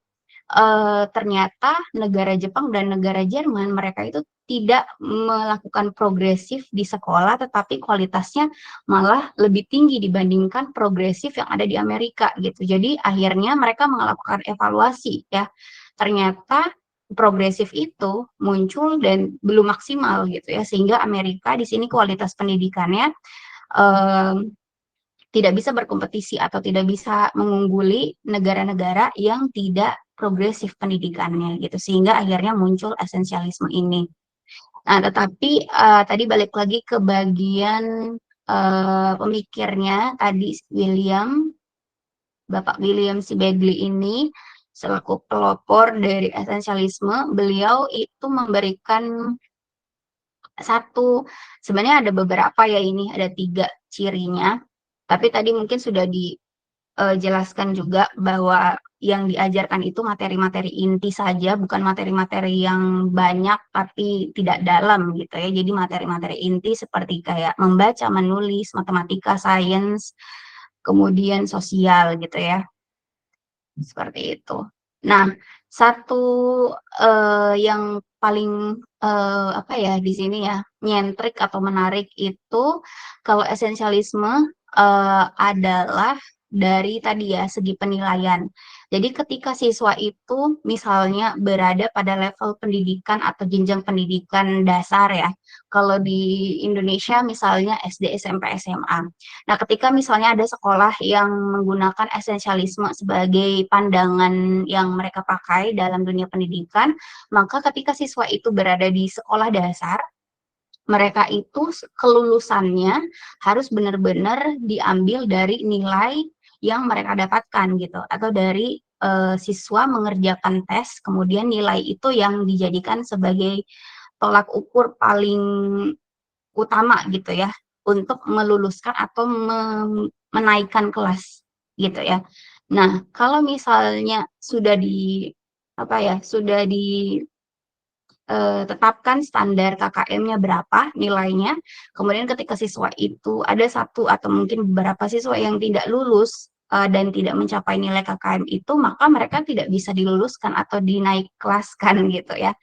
Speaker 1: ternyata negara Jepang dan negara Jerman mereka itu tidak melakukan progresif di sekolah tetapi kualitasnya malah lebih tinggi dibandingkan progresif yang ada di Amerika gitu. Jadi akhirnya mereka melakukan evaluasi ya. Ternyata progresif itu muncul dan belum maksimal gitu ya sehingga Amerika di sini kualitas pendidikannya tidak bisa berkompetisi atau tidak bisa mengungguli negara-negara yang tidak progresif pendidikannya gitu sehingga akhirnya muncul esensialisme ini. Nah, tetapi tadi balik lagi ke bagian pemikirnya tadi Bapak William C. Bagley ini selaku pelopor dari esensialisme, beliau itu memberikan sebenarnya ada beberapa ya ini, ada 3 cirinya. Tapi tadi mungkin sudah dijelaskan juga bahwa yang diajarkan itu materi-materi inti saja, bukan materi-materi yang banyak tapi tidak dalam gitu ya. Jadi materi-materi inti seperti kayak membaca, menulis, matematika, sains, kemudian sosial gitu ya. Seperti itu. Nah, satu yang paling di sini ya nyentrik atau menarik itu kalau esensialisme adalah dari tadi ya segi penilaian. Jadi ketika siswa itu misalnya berada pada level pendidikan atau jenjang pendidikan dasar ya. Kalau di Indonesia misalnya SD, SMP, SMA. Nah, ketika misalnya ada sekolah yang menggunakan esensialisme sebagai pandangan yang mereka pakai dalam dunia pendidikan, maka ketika siswa itu berada di sekolah dasar, mereka itu kelulusannya harus benar-benar diambil dari nilai yang mereka dapatkan gitu, atau dari siswa mengerjakan tes, kemudian nilai itu yang dijadikan sebagai tolak ukur paling utama gitu ya, untuk meluluskan atau menaikkan kelas gitu ya. Nah, kalau misalnya sudah di apa ya, sudah tetapkan standar KKM-nya berapa nilainya, kemudian ketika siswa itu ada satu atau mungkin beberapa siswa yang tidak lulus dan tidak mencapai nilai KKM itu, maka mereka tidak bisa diluluskan atau dinaik kelaskan gitu ya.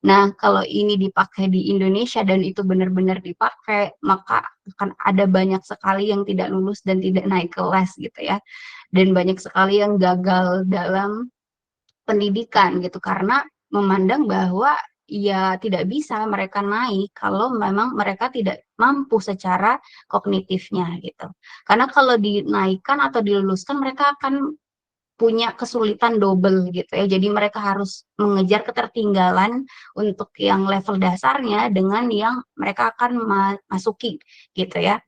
Speaker 1: Nah, kalau ini dipakai di Indonesia dan itu benar-benar dipakai, maka akan ada banyak sekali yang tidak lulus dan tidak naik kelas gitu ya. Dan banyak sekali yang gagal dalam pendidikan gitu, karena memandang bahwa ya tidak bisa mereka naik kalau memang mereka tidak mampu secara kognitifnya gitu. Karena kalau dinaikkan atau diluluskan mereka akan punya kesulitan double gitu ya. Jadi mereka harus mengejar ketertinggalan untuk yang level dasarnya dengan yang mereka akan masuki gitu ya.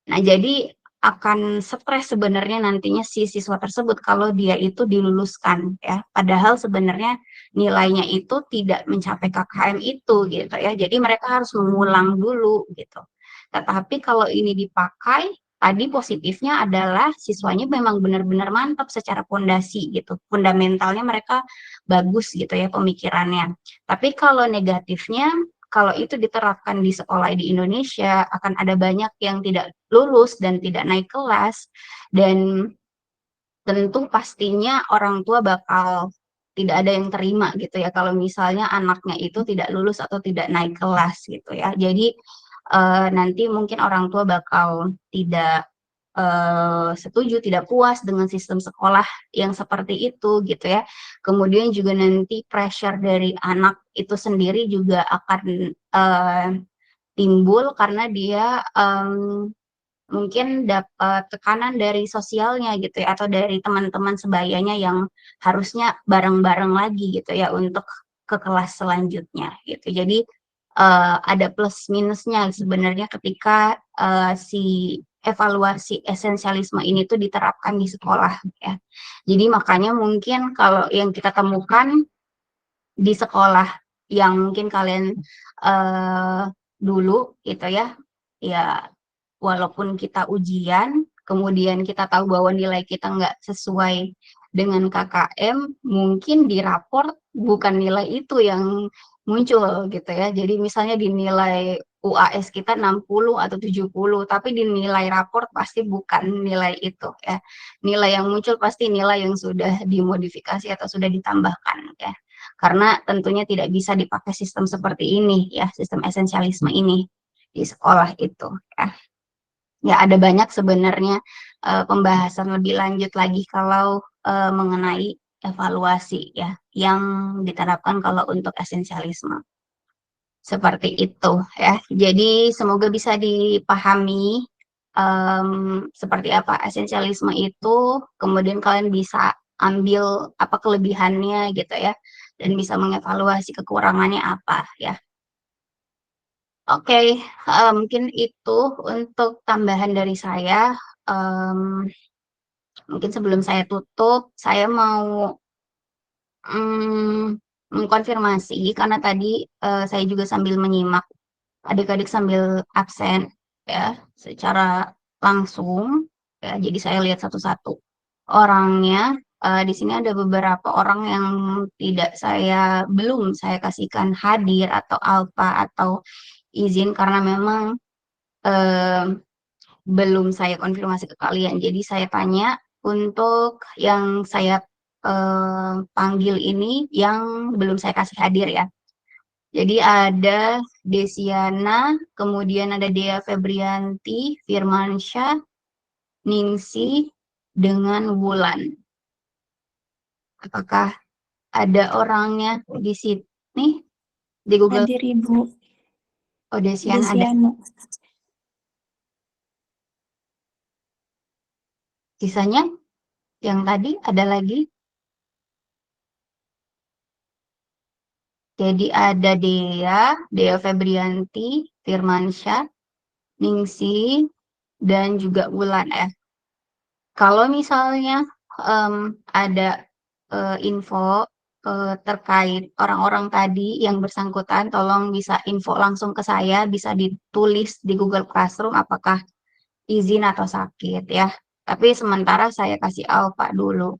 Speaker 1: Nah, jadi akan stres sebenarnya nantinya si siswa tersebut kalau dia itu diluluskan ya. Padahal sebenarnya nilainya itu tidak mencapai KKM itu gitu ya. Jadi mereka harus mengulang dulu gitu. Tetapi kalau ini dipakai, tadi positifnya adalah siswanya memang benar-benar mantap secara fondasi gitu. Fundamentalnya mereka bagus gitu ya pemikirannya. Tapi kalau negatifnya, kalau itu diterapkan di sekolah di Indonesia, akan ada banyak yang tidak lulus dan tidak naik kelas, dan tentu pastinya orang tua bakal tidak ada yang terima gitu ya kalau misalnya anaknya itu tidak lulus atau tidak naik kelas gitu ya. Jadi nanti mungkin orang tua bakal tidak setuju, tidak puas dengan sistem sekolah yang seperti itu gitu ya. Kemudian juga nanti pressure dari anak itu sendiri juga akan timbul karena dia mungkin dapat tekanan dari sosialnya gitu ya, atau dari teman-teman sebayanya yang harusnya bareng-bareng lagi gitu ya untuk ke kelas selanjutnya gitu. Jadi ada plus minusnya sebenarnya ketika si evaluasi esensialisme ini tuh diterapkan di sekolah ya. Jadi makanya mungkin kalau yang kita temukan di sekolah yang mungkin kalian dulu gitu ya, ya walaupun kita ujian, kemudian kita tahu bahwa nilai kita nggak sesuai dengan KKM, mungkin di raport bukan nilai itu yang muncul gitu ya. Jadi misalnya di nilai UAS kita 60 atau 70, tapi di nilai raport pasti bukan nilai itu ya. Nilai yang muncul pasti nilai yang sudah dimodifikasi atau sudah ditambahkan ya. Karena tentunya tidak bisa dipakai sistem seperti ini ya, sistem esensialisme ini di sekolah itu ya. Ya, ada banyak sebenarnya pembahasan lebih lanjut lagi kalau mengenai evaluasi ya yang diterapkan kalau untuk esensialisme. Seperti itu ya. Jadi semoga bisa dipahami seperti apa esensialisme itu, kemudian kalian bisa ambil apa kelebihannya gitu ya, dan bisa mengevaluasi kekurangannya apa ya. Oke, mungkin itu untuk tambahan dari saya. Mungkin sebelum saya tutup, saya mau mengkonfirmasi karena tadi saya juga sambil menyimak adik-adik sambil absen ya secara langsung ya. Jadi saya lihat satu-satu orangnya. Di sini ada beberapa orang yang belum saya kasihkan hadir atau alfa atau izin karena memang belum saya konfirmasi ke kalian. Jadi saya tanya untuk yang saya panggil ini yang belum saya kasih hadir ya. Jadi ada Desiana, kemudian ada Dea Febrianti, Firmansyah, Ningsi, dengan Wulan. Apakah ada orangnya di sini di Google?
Speaker 2: Hadir Ibu.
Speaker 1: Oh, Desian ada. Sisanya yang tadi ada lagi. Jadi ada Dea Febrianti, Firmansyah, Ningsih, dan juga Wulan ya. Kalau misalnya ada info terkait orang-orang tadi yang bersangkutan, tolong bisa info langsung ke saya, bisa ditulis di Google Classroom apakah izin atau sakit ya. Tapi sementara saya kasih Alfa dulu.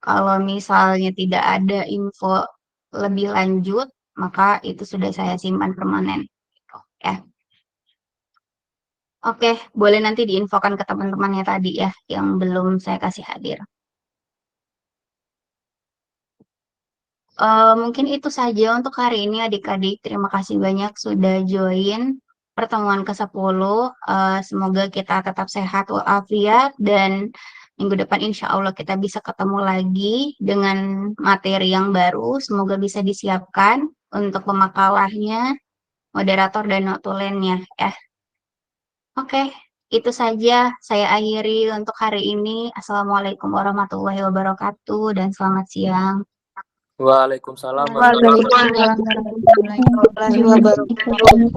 Speaker 1: Kalau misalnya tidak ada info lebih lanjut, maka itu sudah saya simpan permanen. Gitu, ya. Oke, boleh nanti diinfokan ke teman-temannya tadi ya, yang belum saya kasih hadir. Mungkin itu saja untuk hari ini adik-adik. Terima kasih banyak sudah join pertemuan ke-10. Semoga kita tetap sehat walafiat dan minggu depan insya Allah kita bisa ketemu lagi dengan materi yang baru. Semoga bisa disiapkan untuk pemakalahnya, moderator dan notulennya ya. Oke, itu saja saya akhiri untuk hari ini. Assalamualaikum warahmatullahi wabarakatuh dan selamat siang.
Speaker 5: Waalaikumsalam
Speaker 12: Waalaikumsalam warahmatullahi wabarakatuh.